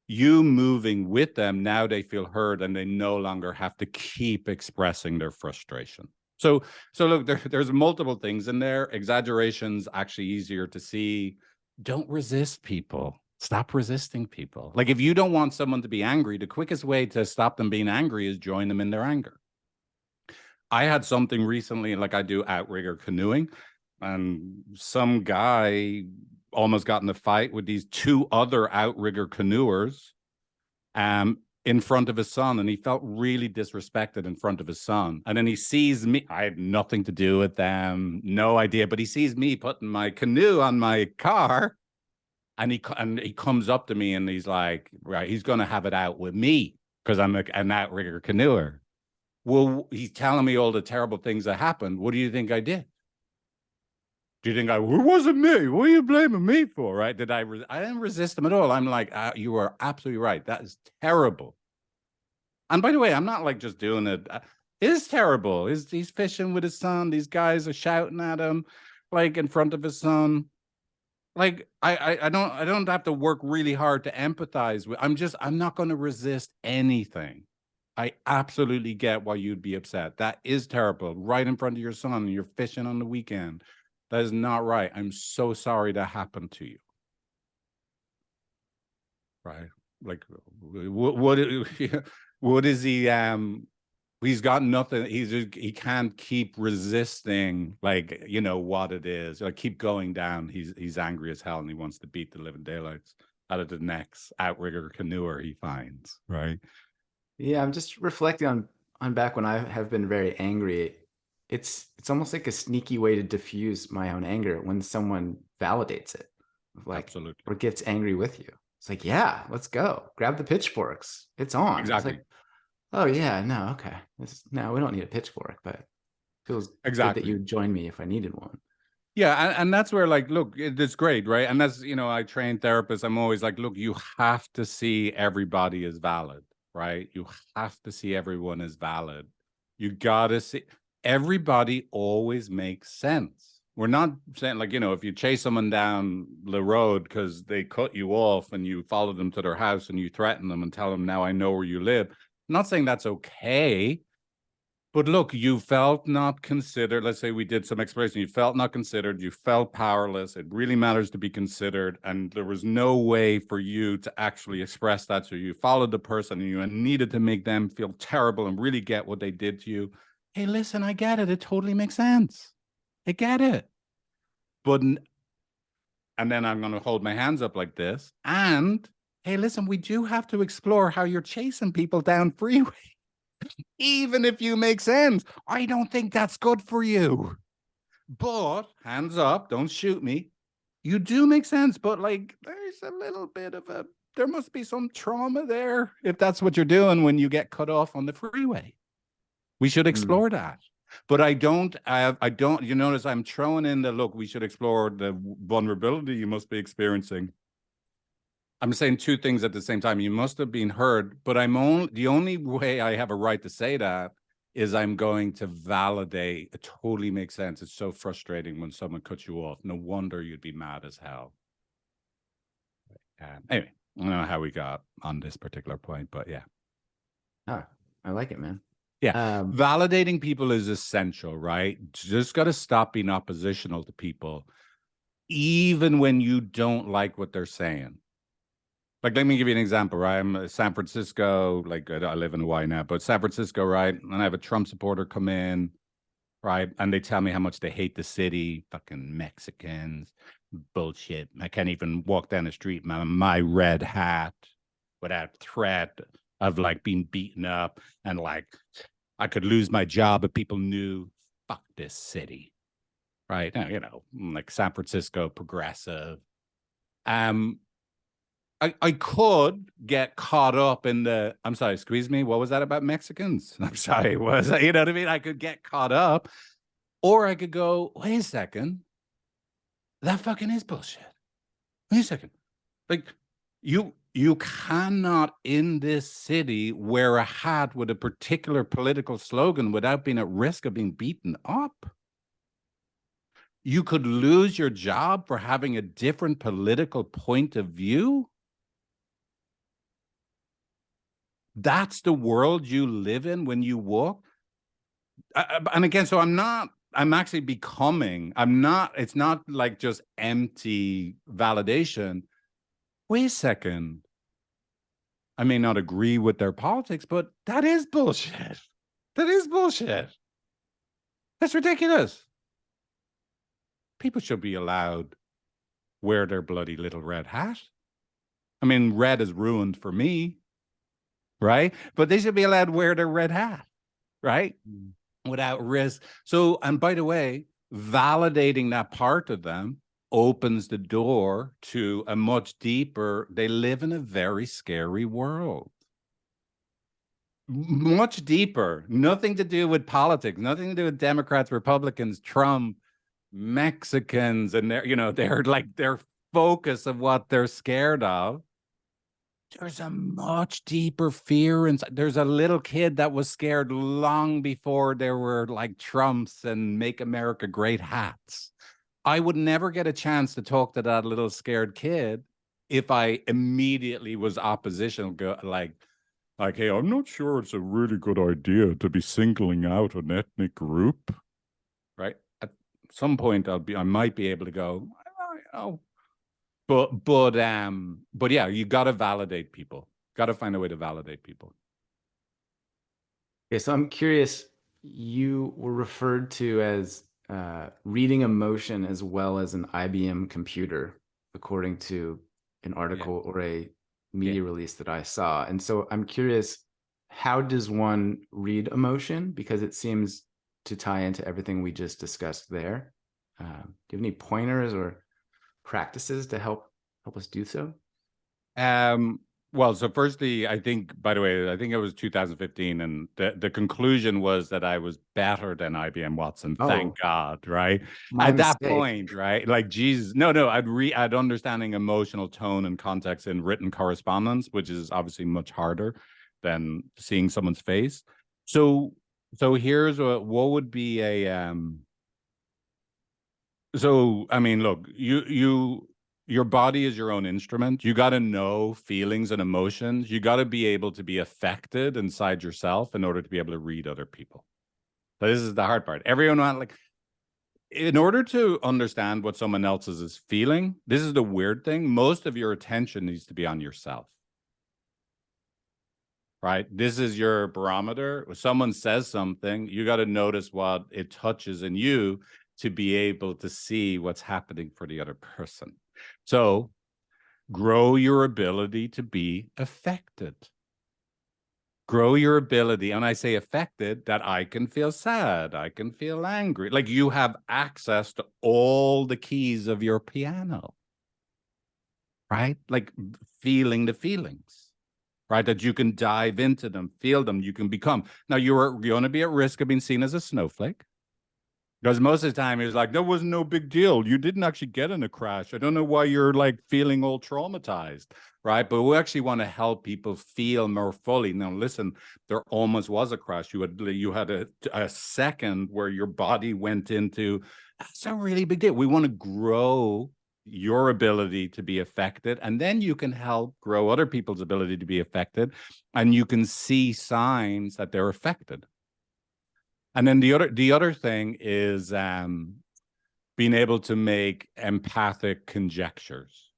You moving with them, now they feel heard and they no longer have to keep expressing their frustration. So look, there's multiple things in there. Exaggeration's actually easier to see. Don't resist people. Stop resisting people. Like if you don't want someone to be angry, the quickest way to stop them being angry is join them in their anger. I had something recently, like I do outrigger canoeing, and some guy almost got in a fight with these two other outrigger canoers in front of his son, and he felt really disrespected in front of his son. And then he sees me. I had nothing to do with them, no idea, but he sees me putting my canoe on my car, and he comes up to me and he's like, right, he's going to have it out with me because I'm an outrigger canoeer. Well, he's telling me all the terrible things that happened. What do you think I did? Do you think it wasn't me? What are you blaming me for? Right? I didn't resist him at all. I'm like, you are absolutely right. That is terrible. And by the way, I'm not like just doing it. It is terrible. He's fishing with his son. These guys are shouting at him, like in front of his son. Like I don't have to work really hard to empathize with. I'm not going to resist anything. I absolutely get why you'd be upset. That is terrible. Right in front of your son, and you're fishing on the weekend. That is not right. I'm so sorry that happened to you. Right? Like what what is he he's got nothing. He can't keep resisting, like, what it is. Like keep going down. He's angry as hell and he wants to beat the living daylights out of the next outrigger canoeer he finds, right? Yeah, I'm just reflecting on back when I have been very angry. It's almost like a sneaky way to diffuse my own anger when someone validates it, like, Absolutely. or gets angry with you. It's like, yeah, let's go. Grab the pitchforks. It's on. It's Exactly. like, oh yeah, no, okay. No, we don't need a pitchfork, but it feels good that Exactly. you would join me if I needed one. Yeah, and that's where, like, look, it's great, right? And that's, I train therapists. I'm always like, look, you have to see everybody as valid, right? You have to see everyone as valid. You gotta see everybody always makes sense. We're not saying, like, if you chase someone down the road because they cut you off and you follow them to their house and you threaten them and tell them, now I know where you live. I'm not saying that's okay. But look, you felt not considered. Let's say we did some exploration. You felt not considered. You felt powerless. It really matters to be considered. And there was no way for you to actually express that. So you followed the person and you needed to make them feel terrible and really get what they did to you. Hey, listen, I get it. It totally makes sense. I get it. But, and then I'm going to hold my hands up like this. And hey, listen, we do have to explore how you're chasing people down freeway. Even if you make sense, I don't think that's good for you. But hands up, don't shoot me. You do make sense, but like there's a little bit of a there must be some trauma there if that's what you're doing when you get cut off on the freeway. We should Mm, explore that. But I don't, you notice I'm throwing in the look, we should explore the vulnerability you must be experiencing. I'm saying two things at the same time. You must have been heard, but the only way I have a right to say that is I'm going to validate. It totally makes sense. It's so frustrating when someone cuts you off. No wonder you'd be mad as hell. Anyway, I don't know how we got on this particular point, but yeah. ah, I like it, man. Yeah. Um, Validating people is essential, right? Just got to stop being oppositional to people, even when you don't like what they're saying. Like, let me give you an example, right? I'm in San Francisco, like I live in Hawaii now, but San Francisco, right? And I have a Trump supporter come in, right? And they tell me how much they hate the city, fucking Mexicans, bullshit. I can't even walk down the street, my red hat without threat of like being beaten up and like I could lose my job if people knew. Fuck this city, right? Now, you know, like San Francisco, progressive. Um, I could get caught up in the, I'm sorry, excuse me, what was that about Mexicans? I'm sorry, was that, you know what I mean? I could get caught up, or I could go, wait a second, that fucking is bullshit. Wait a second. Like, you cannot in this city wear a hat with a particular political slogan without being at risk of being beaten up. You could lose your job for having a different political point of view. That's the world you live in when you walk. And again, so I'm actually becoming, it's not like just empty validation. Wait a second. I may not agree with their politics, but that is bullshit. That is bullshit. That's ridiculous. People should be allowed wear their bloody little red hat. I mean, red is ruined for me, right? But they should be allowed to wear their red hat, right? Without risk. So, and by the way, validating that part of them opens the door to a much deeper, they live in a very scary world. Much deeper, nothing to do with politics, nothing to do with Democrats, Republicans, Trump, Mexicans, and they're like their focus of what they're scared of. There's a much deeper fear inside. There's a little kid that was scared long before there were like Trumps and Make America Great hats. I would never get a chance to talk to that little scared kid if I immediately was oppositional, like, hey, I'm not sure it's a really good idea to be singling out an ethnic group, right? At some point, I might be able to go, but yeah, you got to validate people. Got to find a way to validate people. okay, so I'm curious. You were referred to as reading emotion as well as an IBM computer, according to an Yeah, article or a yeah. media release that I saw. And so I'm curious, how does one read emotion? Because it seems to tie into everything we just discussed there. Do you have any pointers or practices to help us do so? Um, well, so firstly, I think, by the way, I think it was 2015, and the conclusion was that I was better than IBM Watson. Thank Oh, God, right? my At that mistake. point, right? Like, Jesus, no, I'd understanding emotional tone and context in written correspondence, which is obviously much harder than seeing someone's face. So, so here's what would be so I mean, look, your body is your own instrument. You got to know feelings and emotions. You got to be able to be affected inside yourself in order to be able to read other people. So this is the hard part. Everyone like in order to understand what someone else is feeling, this is the weird thing. Most of your attention needs to be on yourself. Right? This is your barometer. When someone says something, you got to notice what it touches in you to be able to see what's happening for the other person. So grow your ability to be affected. Grow your ability. And I say affected, that I can feel sad, I can feel angry. Like you have access to all the keys of your piano, right? Like feeling the feelings, right? That you can dive into them, feel them, you can become. Now you're going to be at risk of being seen as a snowflake. Because most of the time it's like, there was no big deal. You didn't actually get in a crash. I don't know why you're like feeling all traumatized, right? But we actually want to help people feel more fully. Now, listen, there almost was a crash. You had a second where your body went into, that's a really big deal. We want to grow your ability to be affected, and then you can help grow other people's ability to be affected, and you can see signs that they're affected. And then the other thing is being able to make empathic conjectures,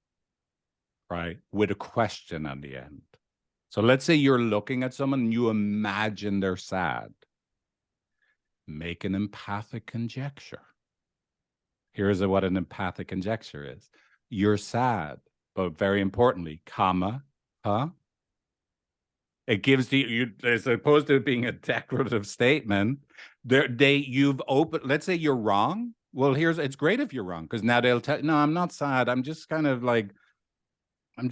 right? With a question at the end. So let's say you're looking at someone and you imagine they're sad. Make an empathic conjecture. Here's what an empathic conjecture is. You're sad, but very importantly, comma, huh? It gives you, as opposed to it being a declarative statement, you've opened, let's say you're wrong. Well, it's great if you're wrong, because now they'll tell, no, I'm not sad. I'm just kind of like, I'm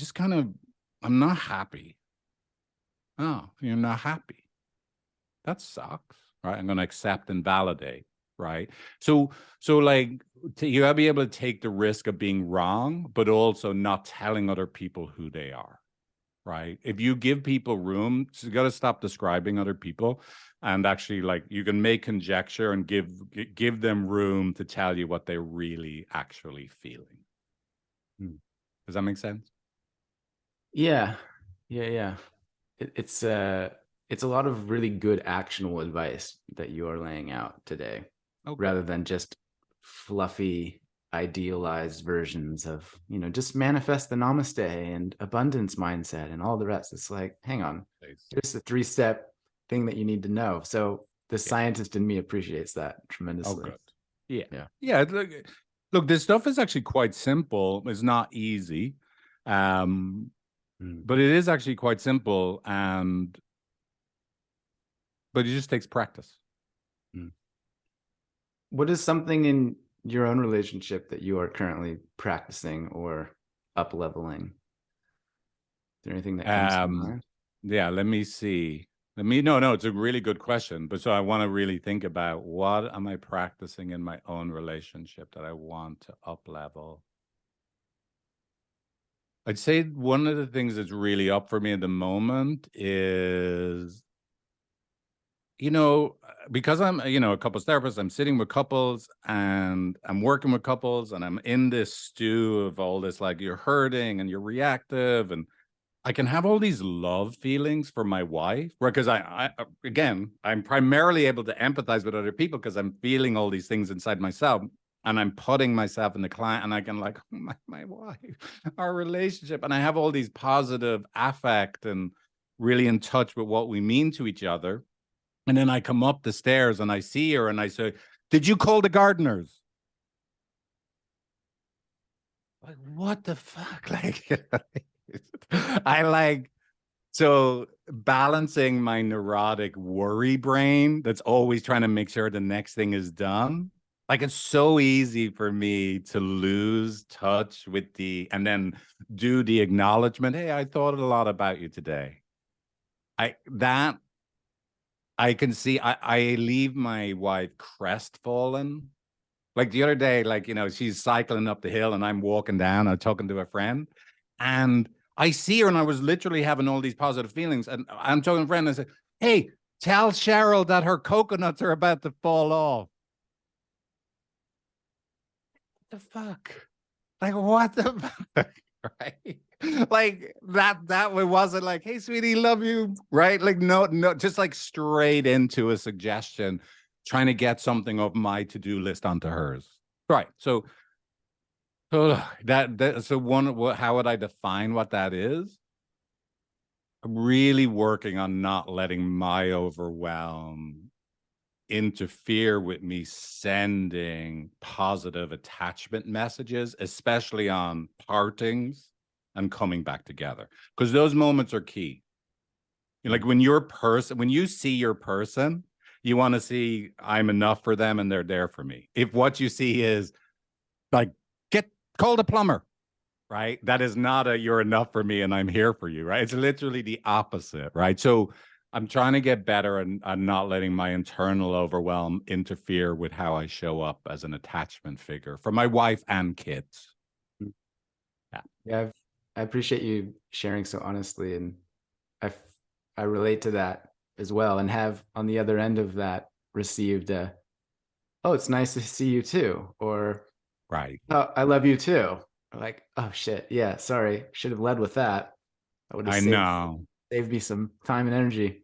not happy. Oh, you're not happy. That sucks, right? I'm going to accept and validate, right? So like, you gotta be able to take the risk of being wrong, but also not telling other people who they are. Right. If you give people room, so you got to stop describing other people, and actually, like, you can make conjecture and give them room to tell you what they're really actually feeling. Does that make sense? Yeah. It's a lot of really good actionable advice that you are laying out today, rather than just fluffy idealized versions of, just manifest the namaste and abundance mindset and all the rest. It's like, hang on, here's the 3-step thing that you need to know. So the scientist in me appreciates that tremendously. Oh, good. Yeah. Look, this stuff is actually quite simple. It's not easy, but it is actually quite simple, but it just takes practice. What is something in your own relationship that you are currently practicing or up leveling? Is there anything that comes to mind? Yeah, let me see. No, it's a really good question. But so I want to really think about, what am I practicing in my own relationship that I want to up level? I'd say one of the things that's really up for me at the moment is, because I'm, a couples therapist, I'm sitting with couples and I'm working with couples, and I'm in this stew of all this, like, you're hurting and you're reactive, and I can have all these love feelings for my wife, right? Because again, I'm primarily able to empathize with other people because I'm feeling all these things inside myself, and I'm putting myself in the client, and I can, like, my wife, our relationship, and I have all these positive affect and really in touch with what we mean to each other. And then I come up the stairs and I see her and I say, "Did you call the gardeners?" Like, what the fuck? Like, so balancing my neurotic worry brain that's always trying to make sure the next thing is done. Like, it's so easy for me to lose touch with and then do the acknowledgement. Hey, I thought a lot about you today. I can see, I leave my wife crestfallen. Like the other day, like, she's cycling up the hill and I'm walking down, I'm talking to a friend, and I see her and I was literally having all these positive feelings. And I'm talking to a friend and I said, "Hey, tell Cheryl that her coconuts are about to fall off." What the fuck? Like, what the fuck? Right? Like that wasn't like, "Hey, sweetie, love you," right? Like, no, just like straight into a suggestion, trying to get something off my to-do list onto hers. Right. So how would I define what that is? I'm really working on not letting my overwhelm interfere with me sending positive attachment messages, especially on partings and coming back together, because those moments are key. Like when when you see your person, you want to see I'm enough for them and they're there for me. If what you see is like, call the plumber, right? That is not a you're enough for me and I'm here for you, right? It's literally the opposite, right? So I'm trying to get better and not letting my internal overwhelm interfere with how I show up as an attachment figure for my wife and kids. Yeah. Yeah, I appreciate you sharing so honestly, and I I relate to that as well, and have on the other end of that received a, oh, it's nice to see you too, or Right. oh, I love you too. Or like, oh shit, yeah, sorry, should have led with that. I would have I know. saved me some time and energy.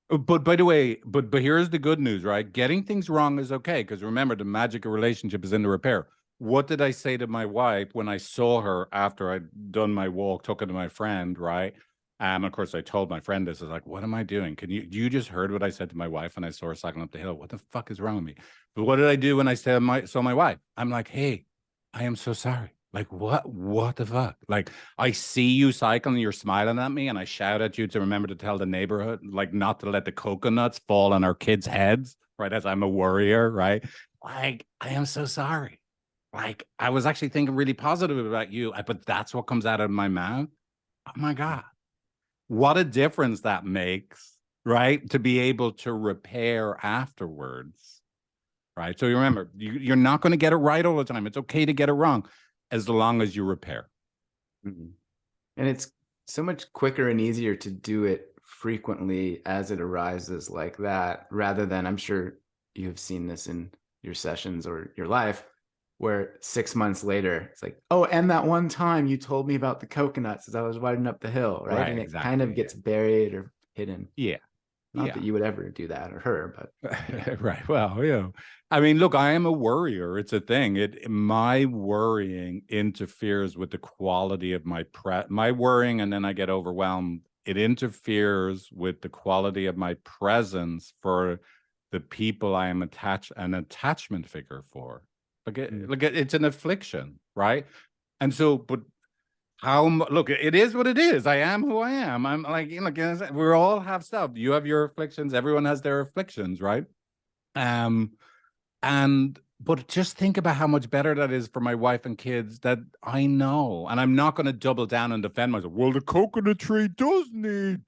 But by the way, but here's the good news, right? Getting things wrong is okay because remember, the magic of relationship is in the repair. What did I say to my wife when I saw her after I'd done my walk, took her to my friend, right? Of course, I told my friend this. I was like, "What am I doing? You just heard what I said to my wife?" And I saw her cycling up the hill. What the fuck is wrong with me? But what did I do when I saw my wife? I'm like, "Hey, I am so sorry." Like, what? What the fuck? Like, I see you cycling and you're smiling at me, and I shout at you to remember to tell the neighborhood, like, not to let the coconuts fall on our kids' heads, right? As I'm a worrier, right? Like, I am so sorry. Like, I was actually thinking really positive about you, but that's what comes out of my mouth. Oh my God. What a difference that makes, right? To be able to repair afterwards, right? So you remember, you're not going to get it right all the time. It's okay to get it wrong as long as you repair. Mhm. And it's so much quicker and easier to do it frequently as it arises like that, rather than, I'm sure you have seen this in your sessions or your life, where 6 months later, it's like, oh, and that one time you told me about the coconuts as I was riding up the hill, right? Right, And it kind of exactly. gets buried or hidden. Yeah. Not Yeah. that you would ever do that, or her, but yeah. Right. Well, I mean, look, I am a worrier. It's a thing. My worrying interferes with the quality of my worrying, and then I get overwhelmed. It interferes with the quality of my presence for the people I am an attachment figure for. Mm. It's an affliction, right? And so, but look, it is what it is. I am who I am. I'm like, we all have stuff. You have your afflictions. Everyone has their afflictions, right? Um, but just think about how much better that is for my wife and kids that I know. And I'm not going to double down and defend myself. Well, the coconut tree does need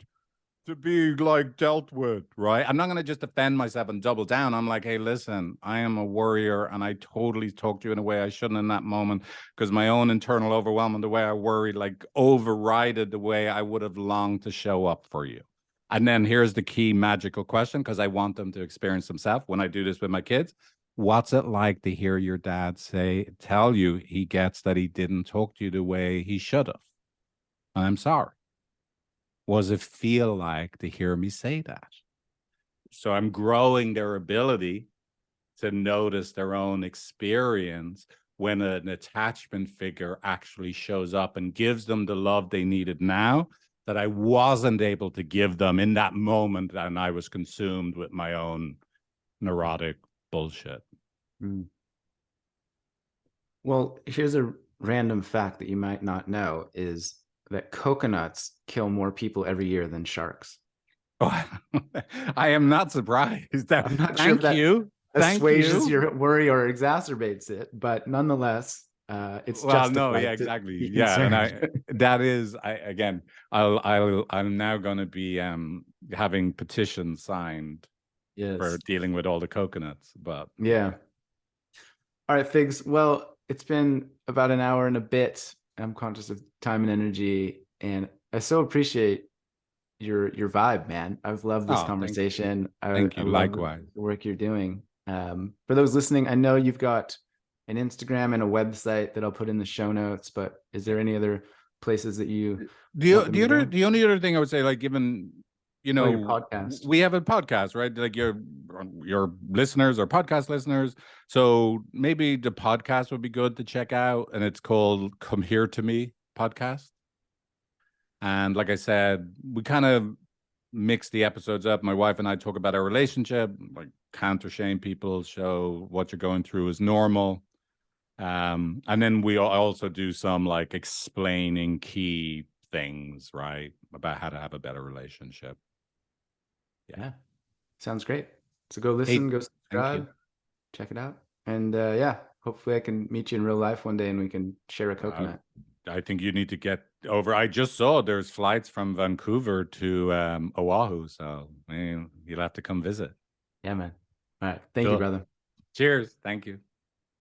to be like dealt with, right? I'm not going to just defend myself and double down. I'm like, hey, listen, I am a warrior and I totally talked to you in a way I shouldn't in that moment because my own internal overwhelm and the way I worried like overrided the way I would have longed to show up for you. And then here's the key magical question because I want them to experience themselves when I do this with my kids. What's it like to hear your dad tell you he gets that he didn't talk to you the way he should have? I'm sorry. Was it feel like to hear me say that? So I'm growing their ability to notice their own experience when an attachment figure actually shows up and gives them the love they needed now that I wasn't able to give them in that moment and I was consumed with my own neurotic bullshit. Mm. Well, here's a random fact that you might not know is that coconuts kill more people every year than sharks. Oh, I am not surprised. I'm not sure if Thank that you. Thank assuages you. your worry or exacazes it, but nonetheless, it's Well, no, yeah, justified to exactly. be Yeah, and concerned. that is again, I'm now going to be having petitions signed for Yes. dealing with all the coconuts, but Yeah. All right, Figs. Well, it's been about an hour and a bit. I'm conscious of time and energy, and I so appreciate your vibe, man. I've loved this oh, thank you. conversation. Thank I you. love Likewise. the work you're doing. For those listening, I know you've got an Instagram and a website that I'll put in the show notes, but is there any other places that you want them to go? The only other thing I would say, like, given Oh, your podcast. we have a podcast, right? Like your listeners or podcast listeners, so maybe the podcast would be good to check out, and it's called "Come Here to Me" podcast. And like I said, we kind of mix the episodes up. My wife and I talk about our relationship, like counter shame people, show what you're going through is normal. And then we also do some like explaining key things, right? About how to have a better relationship. Yeah. Sounds great. So go Hey, listen, go thank you. subscribe, check it out. And yeah, hopefully I can meet you in real life one day and we can share a Uh, coconut. I think you need to get over. I just saw there's flights from Vancouver to Oahu, so you'll have to come visit. Yeah, man. All right. Thank you, Cool. brother. Cheers. Thank you.